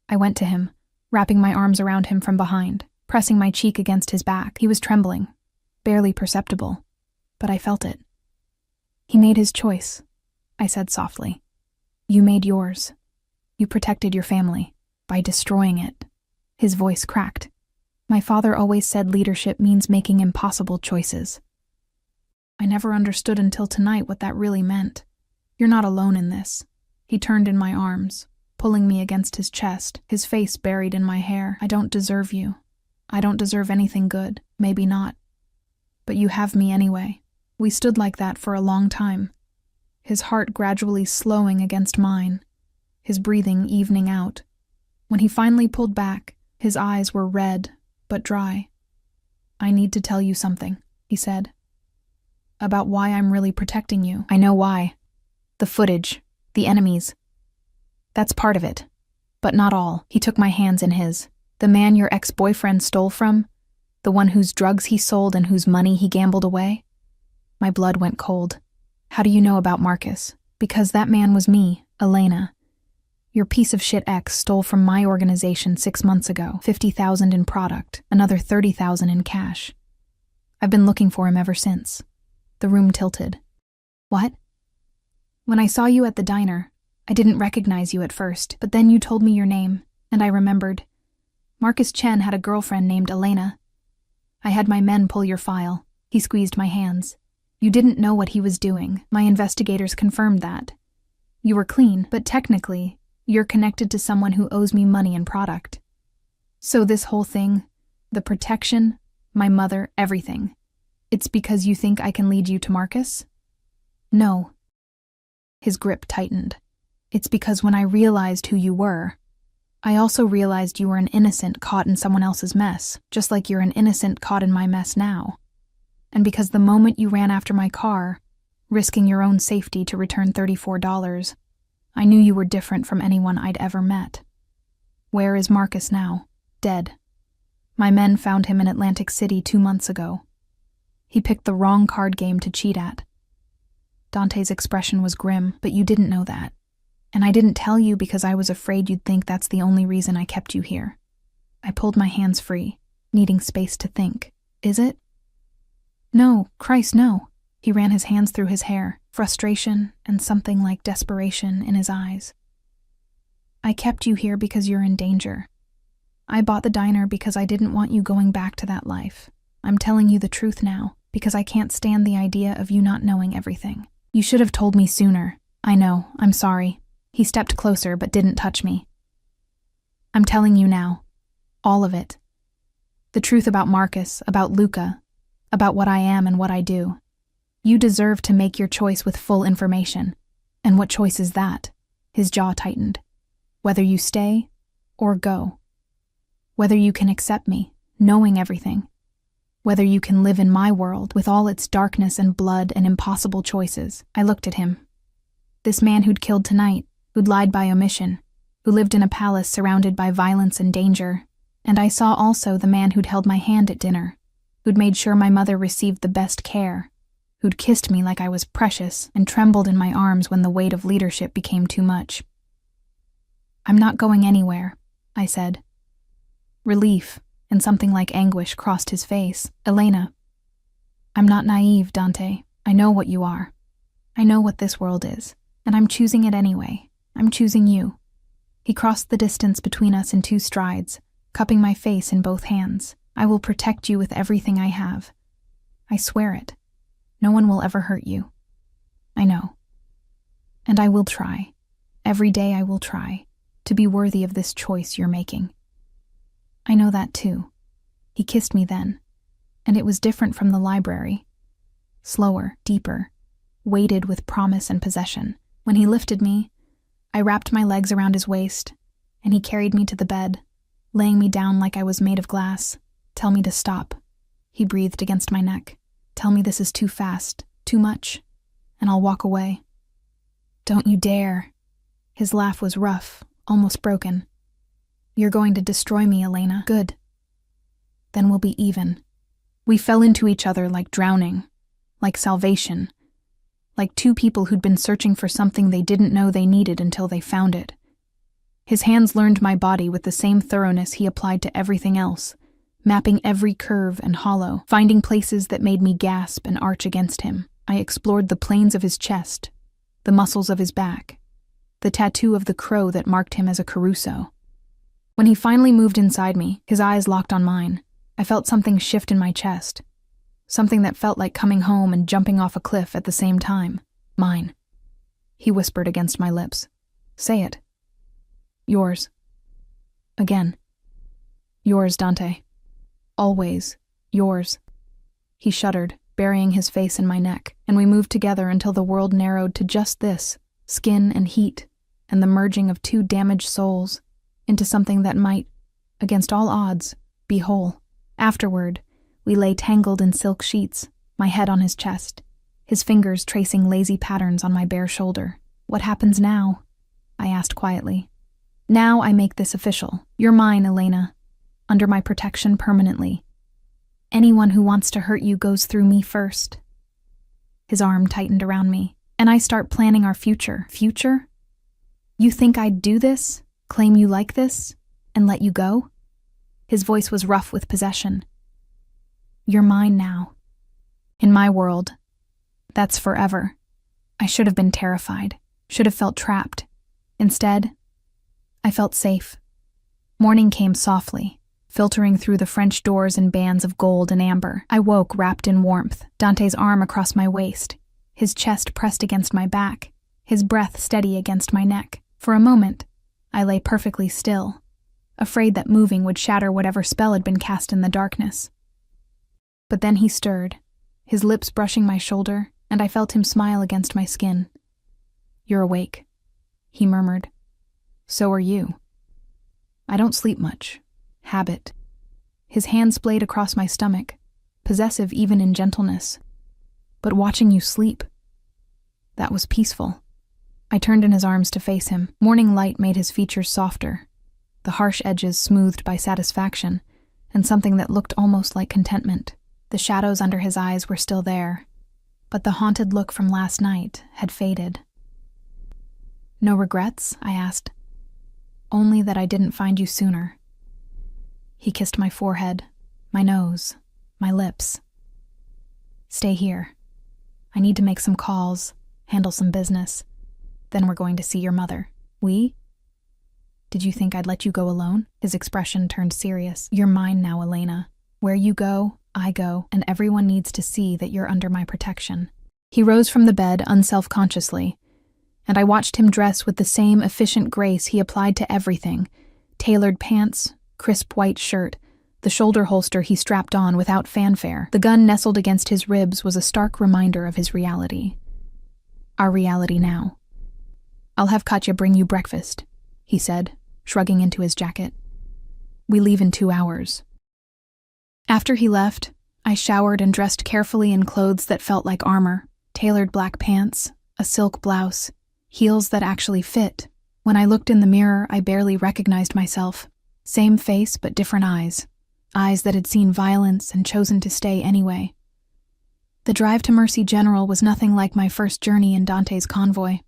Speaker 1: I went to him, wrapping my arms around him from behind, pressing my cheek against his back. He was trembling, barely perceptible, but I felt it. "He made his choice," I said softly. "You made yours. You protected your family by destroying it." His voice cracked. "My father always said leadership means making impossible choices." I never understood until tonight what that really meant. "You're not alone in this." He turned in my arms, pulling me against his chest, his face buried in my hair. "I don't deserve you. I don't deserve anything good. Maybe not. But you have me anyway." We stood like that for a long time, his heart gradually slowing against mine, his breathing evening out. When he finally pulled back, his eyes were red but dry. "I need to tell you something," he said. "About why I'm really protecting you." "I know why. The footage, the enemies. That's part of it, but not all." He took my hands in his. "The man your ex-boyfriend stole from? The one whose drugs he sold and whose money he gambled away?" My blood went cold. "How do you know about Marcus?" "Because that man was me, Elena. Your piece of shit ex stole from my organization 6 months ago, 50,000 in product, another 30,000 in cash. I've been looking for him ever since." The room tilted. "What?" "When I saw you at the diner, I didn't recognize you at first, but then you told me your name, and I remembered. Marcus Chen had a girlfriend named Elena. I had my men pull your file." He squeezed my hands. "You didn't know what he was doing. My investigators confirmed that. You were clean, but technically, you're connected to someone who owes me money and product. So this whole thing, the protection, my mother, everything, it's because you think I can lead you to Marcus?" "No." His grip tightened. "It's because when I realized who you were, I also realized you were an innocent caught in someone else's mess, just like you're an innocent caught in my mess now. And because the moment you ran after my car, risking your own safety to return $34, I knew you were different from anyone I'd ever met. Where is Marcus now? Dead. My men found him in Atlantic City 2 months ago. He picked the wrong card game to cheat at." Dante's expression was grim, "But you didn't know that. And I didn't tell you because I was afraid you'd think that's the only reason I kept you here." I pulled my hands free, needing space to think. "Is it?" "No, Christ, no." He ran his hands through his hair, frustration and something like desperation in his eyes. "I kept you here because you're in danger. I bought the diner because I didn't want you going back to that life. I'm telling you the truth now, because I can't stand the idea of you not knowing everything. You should have told me sooner. I know, I'm sorry." He stepped closer but didn't touch me. "I'm telling you now. All of it. The truth about Marcus, about Luca, about what I am and what I do. You deserve to make your choice with full information. And what choice is that?" His jaw tightened. "Whether you stay or go. Whether you can accept me, knowing everything. Whether you can live in my world with all its darkness and blood and impossible choices." I looked at him. This man who'd killed tonight, who'd lied by omission, who lived in a palace surrounded by violence and danger. And I saw also the man who'd held my hand at dinner, who'd made sure my mother received the best care, who'd kissed me like I was precious and trembled in my arms when the weight of leadership became too much. "I'm not going anywhere," I said. Relief and something like anguish crossed his face. "Elena, I'm not naive, Dante. I know what you are. I know what this world is, and I'm choosing it anyway. I'm choosing you." He crossed the distance between us in 2 strides, cupping my face in both hands. "I will protect you with everything I have. I swear it. No one will ever hurt you. I know. And I will try. Every day I will try to be worthy of this choice you're making. I know that too." He kissed me then, and it was different from the library. Slower, deeper, weighted with promise and possession. When he lifted me, I wrapped my legs around his waist, and he carried me to the bed, laying me down like I was made of glass. "Tell me to stop." He breathed against my neck. "Tell me this is too fast, too much, and I'll walk away." "Don't you dare." His laugh was rough, almost broken. "You're going to destroy me, Elena. Good. Then we'll be even." We fell into each other like drowning, like salvation, like two people who'd been searching for something they didn't know they needed until they found it. His hands learned my body with the same thoroughness he applied to everything else, mapping every curve and hollow, finding places that made me gasp and arch against him. I explored the planes of his chest, the muscles of his back, the tattoo of the crow that marked him as a Caruso. When he finally moved inside me, his eyes locked on mine, I felt something shift in my chest, something that felt like coming home and jumping off a cliff at the same time. "Mine," he whispered against my lips. "Say it." "Yours." Again. "Yours, Dante. Always yours." He shuddered, burying his face in my neck, and we moved together until the world narrowed to just this, skin and heat, and the merging of two damaged souls into something that might, against all odds, be whole. Afterward, we lay tangled in silk sheets, my head on his chest, his fingers tracing lazy patterns on my bare shoulder. "What happens now?" I asked quietly. "Now I make this official. You're mine, Elena, under my protection permanently. Anyone who wants to hurt you goes through me first." His arm tightened around me, and I start planning our future. Future? You think I'd do this, claim you like this, and let you go? His voice was rough with possession. "You're mine now. In my world, that's forever." I should have been terrified, should have felt trapped. Instead, I felt safe. Morning came softly, filtering through the French doors in bands of gold and amber. I woke wrapped in warmth, Dante's arm across my waist, his chest pressed against my back, his breath steady against my neck. For a moment, I lay perfectly still, afraid that moving would shatter whatever spell had been cast in the darkness. But then he stirred, his lips brushing my shoulder, and I felt him smile against my skin. "You're awake," he murmured. "So are you." "I don't sleep much. Habit." His hand splayed across my stomach, possessive even in gentleness. "But watching you sleep, that was peaceful." I turned in his arms to face him. Morning light made his features softer, the harsh edges smoothed by satisfaction, and something that looked almost like contentment. The shadows under his eyes were still there, but the haunted look from last night had faded. "No regrets?" I asked. "Only that I didn't find you sooner." He kissed my forehead, my nose, my lips. "Stay here. I need to make some calls, handle some business. Then we're going to see your mother." "We? Did you think I'd let you go alone?" His expression turned serious. "You're mine now, Elena. Where you go, I go, and everyone needs to see that you're under my protection." He rose from the bed unself-consciously, and I watched him dress with the same efficient grace he applied to everything: tailored pants, crisp white shirt, the shoulder holster he strapped on without fanfare. The gun nestled against his ribs was a stark reminder of his reality. Our reality now. "I'll have Katya bring you breakfast," he said, shrugging into his jacket. "We leave in 2 hours." After he left, I showered and dressed carefully in clothes that felt like armor: tailored black pants, a silk blouse, heels that actually fit. When I looked in the mirror, I barely recognized myself. Same face, but different eyes. Eyes that had seen violence and chosen to stay anyway. The drive to Mercy General was nothing like my first journey in Dante's convoy.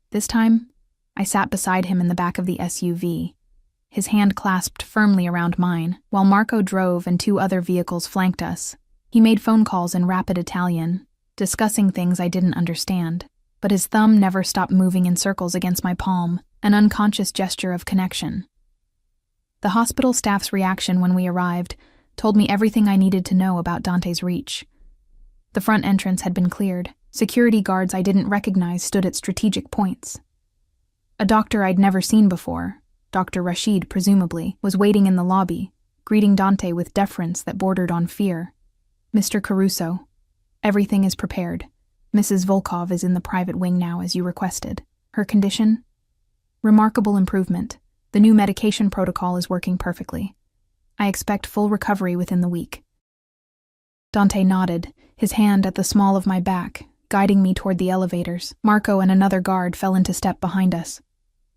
Speaker 1: This time, I sat beside him in the back of the SUV, his hand clasped firmly around mine, while Marco drove and 2 other vehicles flanked us. He made phone calls in rapid Italian, discussing things I didn't understand, but his thumb never stopped moving in circles against my palm, an unconscious gesture of connection. The hospital staff's reaction when we arrived told me everything I needed to know about Dante's reach. The front entrance had been cleared. Security guards I didn't recognize stood at strategic points. A doctor I'd never seen before, Dr. Rashid presumably, was waiting in the lobby, greeting Dante with deference that bordered on fear. "Mr. Caruso, everything is prepared. Mrs. Volkov is in the private wing now as you requested. Her condition? Remarkable improvement. The new medication protocol is working perfectly. I expect full recovery within the week." Dante nodded, his hand at the small of my back, guiding me toward the elevators. Marco and another guard fell into step behind us.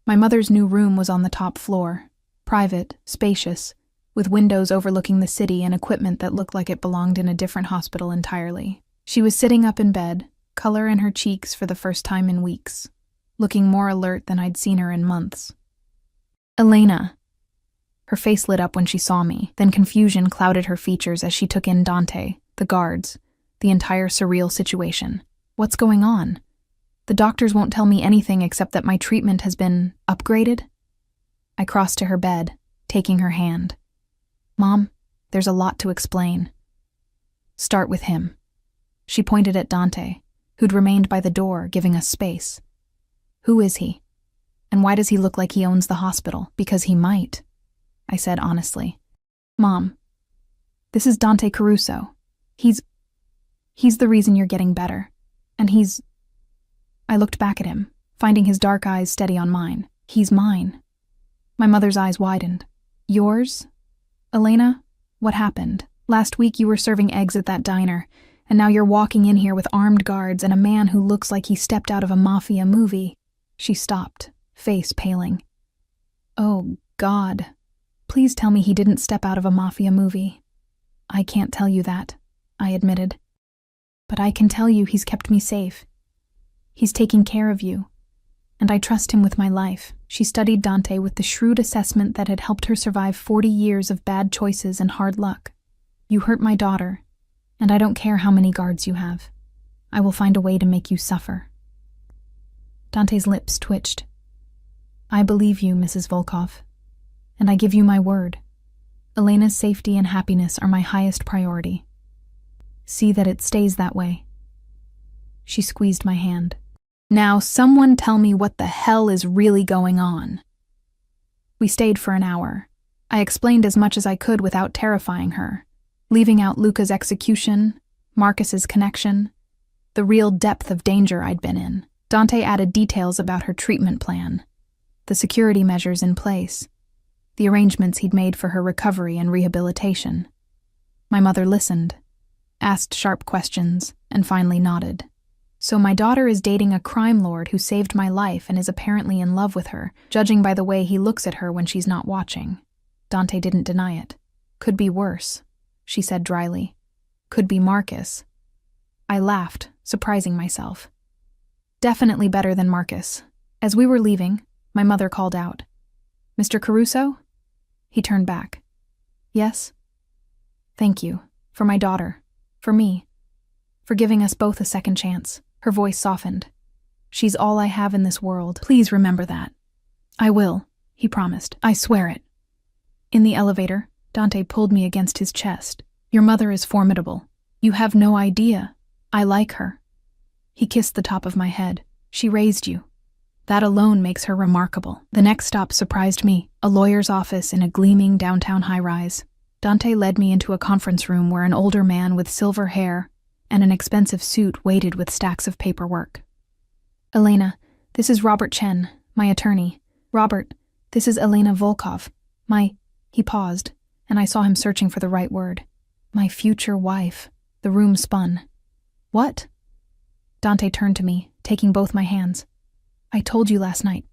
Speaker 1: My mother's new room was on the top floor, private, spacious, with windows overlooking the city and equipment that looked like it belonged in a different hospital entirely. She was sitting up in bed, color in her cheeks for the first time in weeks, looking more alert than I'd seen her in months. "Elena." Her face lit up when she saw me, then confusion clouded her features as she took in Dante, the guards, the entire surreal situation. "What's going on? The doctors won't tell me anything except that my treatment has been upgraded?" I crossed to her bed, taking her hand. "Mom, there's a lot to explain." "Start with him." She pointed at Dante, who'd remained by the door, giving us space. "Who is he? And why does he look like he owns the hospital? Because he might," I said honestly. "Mom, this is Dante Caruso. He's the reason you're getting better. And I looked back at him, finding his dark eyes steady on mine. "He's mine." My mother's eyes widened. "Yours? Elena, what happened? Last week you were serving eggs at that diner, and now you're walking in here with armed guards and a man who looks like he stepped out of a mafia movie." She stopped, face paling. "Oh, God. Please tell me he didn't step out of a mafia movie." "I can't tell you that," I admitted. "But I can tell you he's kept me safe. He's taking care of you, and I trust him with my life." She studied Dante with the shrewd assessment that had helped her survive 40 years of bad choices and hard luck. "You hurt my daughter, and I don't care how many guards you have. I will find a way to make you suffer." Dante's lips twitched. "I believe you, Mrs. Volkov, and I give you my word. Elena's safety and happiness are my highest priority. See that it stays that way." She squeezed my hand. "Now someone tell me what the hell is really going on." We stayed for an hour. I explained as much as I could without terrifying her, leaving out Luca's execution, Marcus's connection, the real depth of danger I'd been in. Dante added details about her treatment plan, the security measures in place, the arrangements he'd made for her recovery and rehabilitation. My mother listened, asked sharp questions, and finally nodded. "So my daughter is dating a crime lord who saved my life and is apparently in love with her, judging by the way he looks at her when she's not watching." Dante didn't deny it. "Could be worse," she said dryly. "Could be Marcus." I laughed, surprising myself. "Definitely better than Marcus." As we were leaving, my mother called out, "Mr. Caruso?" He turned back. "Yes?" "Thank you. For my daughter. For me. For giving us both a second chance." Her voice softened. "She's all I have in this world. Please remember that." "I will," he promised. "I swear it." In the elevator, Dante pulled me against his chest. "Your mother is formidable. You have no idea. I like her." He kissed the top of my head. "She raised you. That alone makes her remarkable." The next stop surprised me, a lawyer's office in a gleaming downtown high-rise. Dante led me into a conference room where an older man with silver hair and an expensive suit waited with stacks of paperwork. "Elena, this is Robert Chen, my attorney. Robert, this is Elena Volkov, my—" He paused, and I saw him searching for the right word. "My future wife." The room spun. "What?" Dante turned to me, taking both my hands. "I told you last night.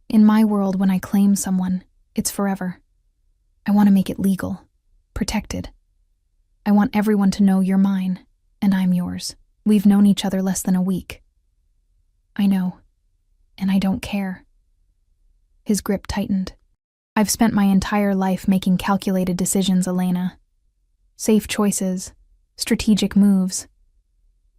Speaker 1: In my world, when I claim someone, it's forever. I want to make it legal, protected. I want everyone to know you're mine. And I'm yours. We've known each other less than a week." "I know. And I don't care." His grip tightened. "I've spent my entire life making calculated decisions, Elena. Safe choices, strategic moves.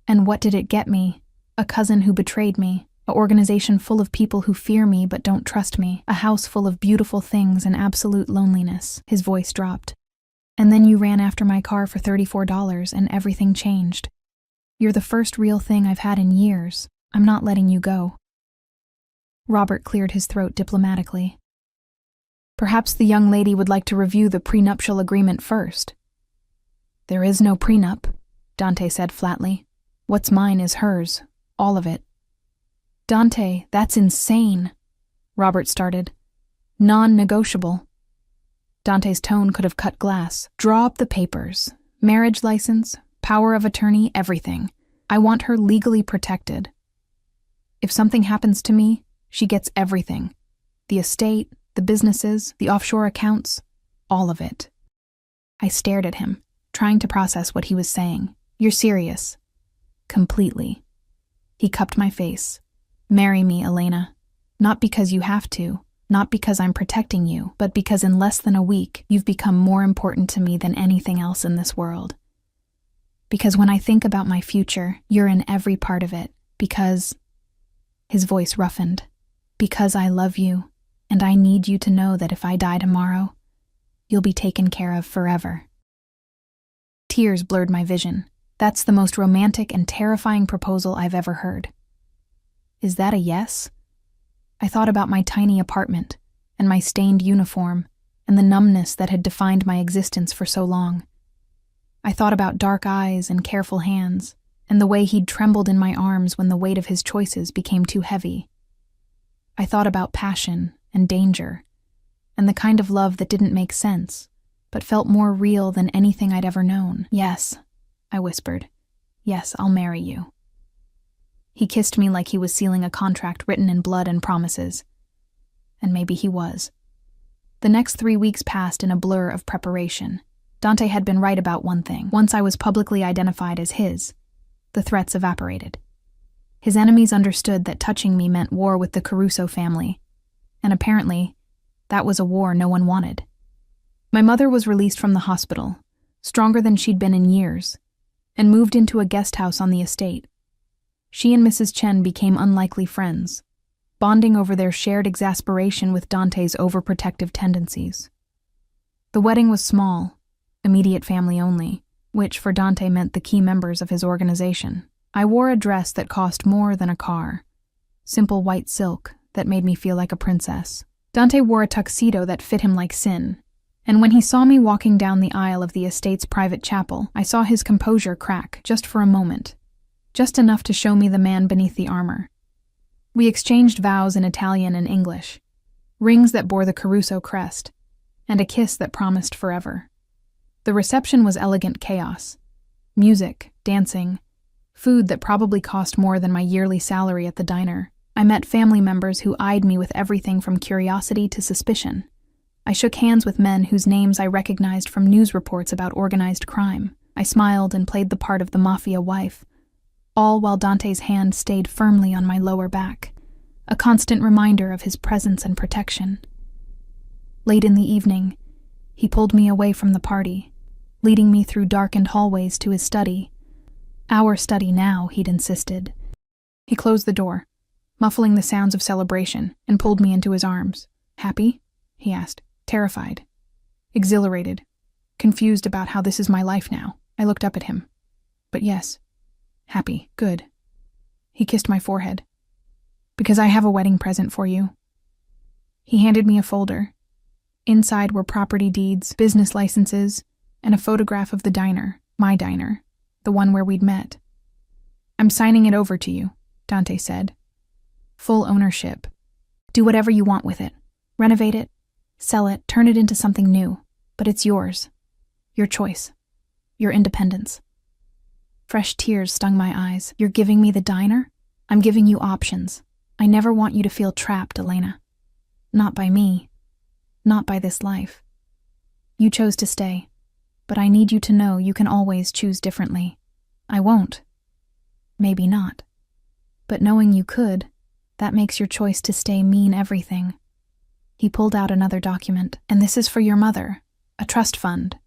Speaker 1: And what did it get me? A cousin who betrayed me, an organization full of people who fear me but don't trust me, a house full of beautiful things and absolute loneliness." His voice dropped. "And then you ran after my car for $34 and everything changed. You're the first real thing I've had in years. I'm not letting you go." Robert cleared his throat diplomatically. "Perhaps the young lady would like to review the prenuptial agreement first." "There is no prenup," Dante said flatly. "What's mine is hers, all of it." "Dante, that's insane," Robert started. "Non-negotiable." Dante's tone could have cut glass. "Draw up the papers. Marriage license, power of attorney, everything. I want her legally protected. If something happens to me, she gets everything. The estate, the businesses, the offshore accounts, all of it. I stared at him, trying to process what he was saying. You're serious. Completely. He cupped my face. Marry me, Elena. Not because you have to, not because I'm protecting you, but because in less than a week, you've become more important to me than anything else in this world. Because when I think about my future, you're in every part of it. Because... His voice roughened. Because I love you, and I need you to know that if I die tomorrow, you'll be taken care of forever. Tears blurred my vision. That's the most romantic and terrifying proposal I've ever heard. Is that a yes? I thought about my tiny apartment, and my stained uniform, and the numbness that had defined my existence for so long. I thought about dark eyes and careful hands, and the way he'd trembled in my arms when the weight of his choices became too heavy. I thought about passion and danger, and the kind of love that didn't make sense, but felt more real than anything I'd ever known. Yes, I whispered. Yes, I'll marry you. He kissed me like he was sealing a contract written in blood and promises. And maybe he was. The next 3 weeks passed in a blur of preparation. Dante had been right about one thing. Once I was publicly identified as his, the threats evaporated. His enemies understood that touching me meant war with the Caruso family, and apparently, that was a war no one wanted. My mother was released from the hospital, stronger than she'd been in years, and moved into a guest house on the estate. She and Mrs. Chen became unlikely friends, bonding over their shared exasperation with Dante's overprotective tendencies. The wedding was small, immediate family only, which for Dante meant the key members of his organization. I wore a dress that cost more than a car, simple white silk that made me feel like a princess. Dante wore a tuxedo that fit him like sin, and when he saw me walking down the aisle of the estate's private chapel, I saw his composure crack just for a moment, just enough to show me the man beneath the armor. We exchanged vows in Italian and English, rings that bore the Caruso crest, and a kiss that promised forever. The reception was elegant chaos. Music, dancing, food that probably cost more than my yearly salary at the diner. I met family members who eyed me with everything from curiosity to suspicion. I shook hands with men whose names I recognized from news reports about organized crime. I smiled and played the part of the mafia wife, all while Dante's hand stayed firmly on my lower back, a constant reminder of his presence and protection. Late in the evening, he pulled me away from the party, leading me through darkened hallways to his study. Our study now, he'd insisted. He closed the door, muffling the sounds of celebration, and pulled me into his arms. Happy? He asked, terrified, exhilarated, confused about how this is my life now. I looked up at him. But yes, happy, good. He kissed my forehead. Because I have a wedding present for you. He handed me a folder. Inside were property deeds, business licenses, and a photograph of the diner, my diner, the one where we'd met. I'm signing it over to you, Dante said. Full ownership. Do whatever you want with it. Renovate it, sell it, turn it into something new. But it's yours. Your choice. Your independence. Fresh tears stung my eyes. You're giving me the diner? I'm giving you options. I never want you to feel trapped, Elena. Not by me. Not by this life. You chose to stay, but I need you to know you can always choose differently. I won't. Maybe not. But knowing you could, that makes your choice to stay mean everything. He pulled out another document. And this is for your mother. A trust fund.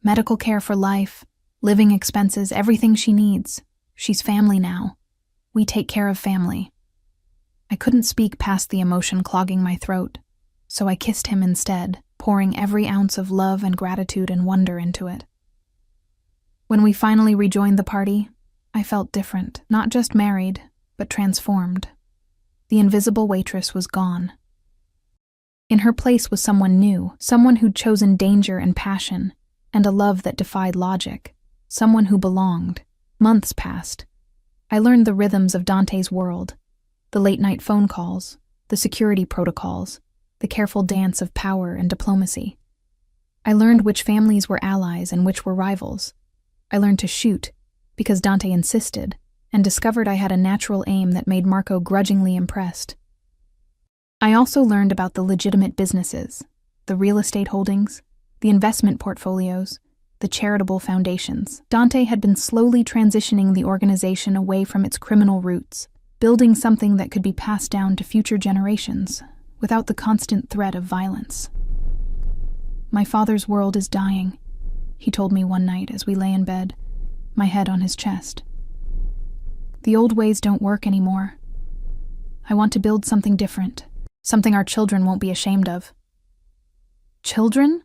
Speaker 1: Medical care for life, living expenses, everything she needs. She's family now. We take care of family. I couldn't speak past the emotion clogging my throat, so I kissed him instead, pouring every ounce of love and gratitude and wonder into it. When we finally rejoined the party, I felt different, not just married, but transformed. The invisible waitress was gone. In her place was someone new, someone who'd chosen danger and passion, and a love that defied logic, someone who belonged. Months passed. I learned the rhythms of Dante's world, the late-night phone calls, the security protocols, the careful dance of power and diplomacy. I learned which families were allies and which were rivals. I learned to shoot, because Dante insisted, and discovered I had a natural aim that made Marco grudgingly impressed. I also learned about the legitimate businesses, the real estate holdings, the investment portfolios, the charitable foundations. Dante had been slowly transitioning the organization away from its criminal roots, building something that could be passed down to future generations without the constant threat of violence. "My father's world is dying," he told me one night as we lay in bed, my head on his chest. "The old ways don't work anymore. I want to build something different, something our children won't be ashamed of." "Children?"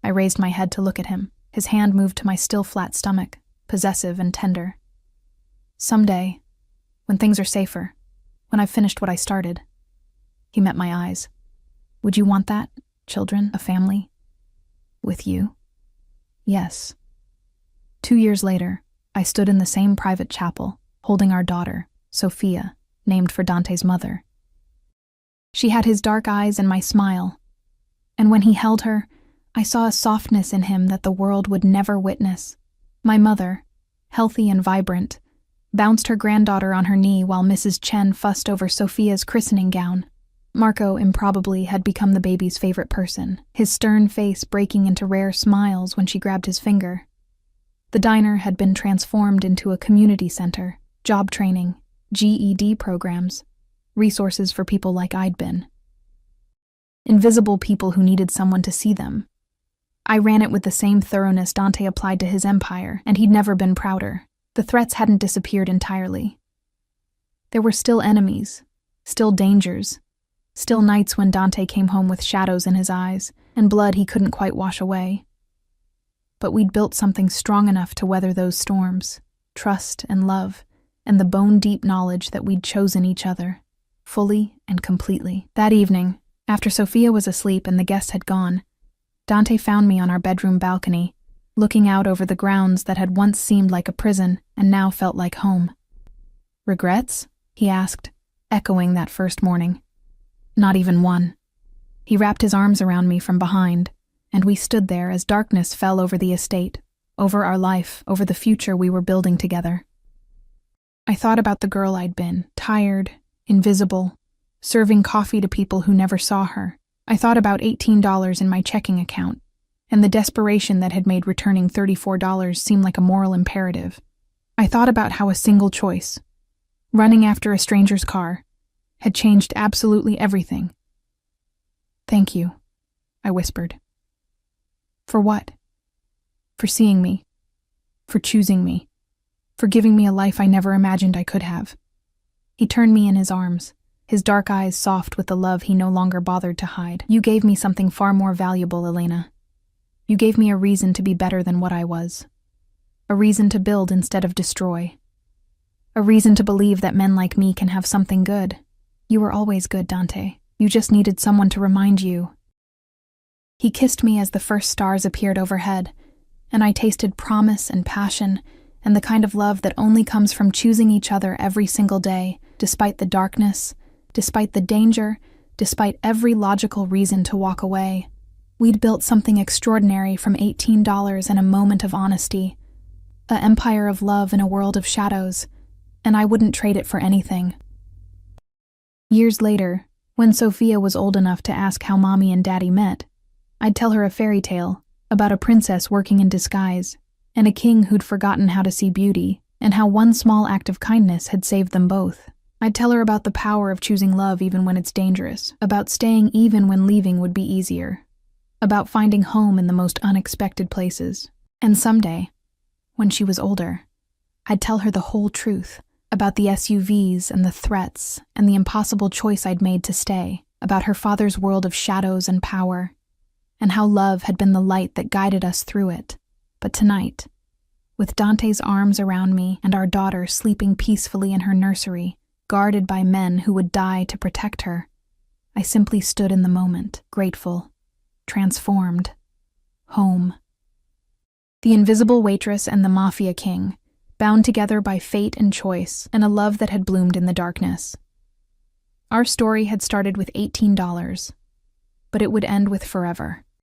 Speaker 1: I raised my head to look at him. His hand moved to my still flat stomach, possessive and tender. "Someday, when things are safer, when I've finished what I started." He met my eyes. "Would you want that? Children, a family? With you?" "Yes." 2 years later, I stood in the same private chapel, holding our daughter, Sophia, named for Dante's mother. She had his dark eyes and my smile, and when he held her, I saw a softness in him that the world would never witness. My mother, healthy and vibrant, bounced her granddaughter on her knee while Mrs. Chen fussed over Sophia's christening gown. Marco improbably had become the baby's favorite person, his stern face breaking into rare smiles when she grabbed his finger. The diner had been transformed into a community center, job training, GED programs, resources for people like I'd been. Invisible people who needed someone to see them. I ran it with the same thoroughness Dante applied to his empire, and he'd never been prouder. The threats hadn't disappeared entirely. There were still enemies, still dangers, still nights when Dante came home with shadows in his eyes and blood he couldn't quite wash away. But we'd built something strong enough to weather those storms, trust and love, and the bone-deep knowledge that we'd chosen each other, fully and completely. That evening, after Sophia was asleep and the guests had gone, Dante found me on our bedroom balcony, looking out over the grounds that had once seemed like a prison and now felt like home. "Regrets?" he asked, echoing that first morning. "Not even one." He wrapped his arms around me from behind, and we stood there as darkness fell over the estate, over our life, over the future we were building together. I thought about the girl I'd been, tired, invisible, serving coffee to people who never saw her. I thought about $18 in my checking account, and the desperation that had made returning $34 seem like a moral imperative. I thought about how a single choice, running after a stranger's car, had changed absolutely everything. "Thank you," I whispered. "For what?" "For seeing me, for choosing me, for giving me a life I never imagined I could have." He turned me in his arms, his dark eyes soft with the love he no longer bothered to hide. "You gave me something far more valuable, Elena. You gave me a reason to be better than what I was. A reason to build instead of destroy. A reason to believe that men like me can have something good. You were always good, Dante. You just needed someone to remind you." He kissed me as the first stars appeared overhead, and I tasted promise and passion and the kind of love that only comes from choosing each other every single day, despite the darkness, despite the danger, despite every logical reason to walk away. We'd built something extraordinary from $18 and a moment of honesty, an empire of love in a world of shadows, and I wouldn't trade it for anything. Years later, when Sophia was old enough to ask how Mommy and Daddy met, I'd tell her a fairy tale about a princess working in disguise and a king who'd forgotten how to see beauty and how one small act of kindness had saved them both. I'd tell her about the power of choosing love even when it's dangerous, about staying even when leaving would be easier, about finding home in the most unexpected places. And someday, when she was older, I'd tell her the whole truth about the SUVs and the threats and the impossible choice I'd made to stay, about her father's world of shadows and power, and how love had been the light that guided us through it. But tonight, with Dante's arms around me and our daughter sleeping peacefully in her nursery, guarded by men who would die to protect her, I simply stood in the moment, grateful, transformed, home. The invisible waitress and the Mafia king, bound together by fate and choice and a love that had bloomed in the darkness. Our story had started with $18, but it would end with forever.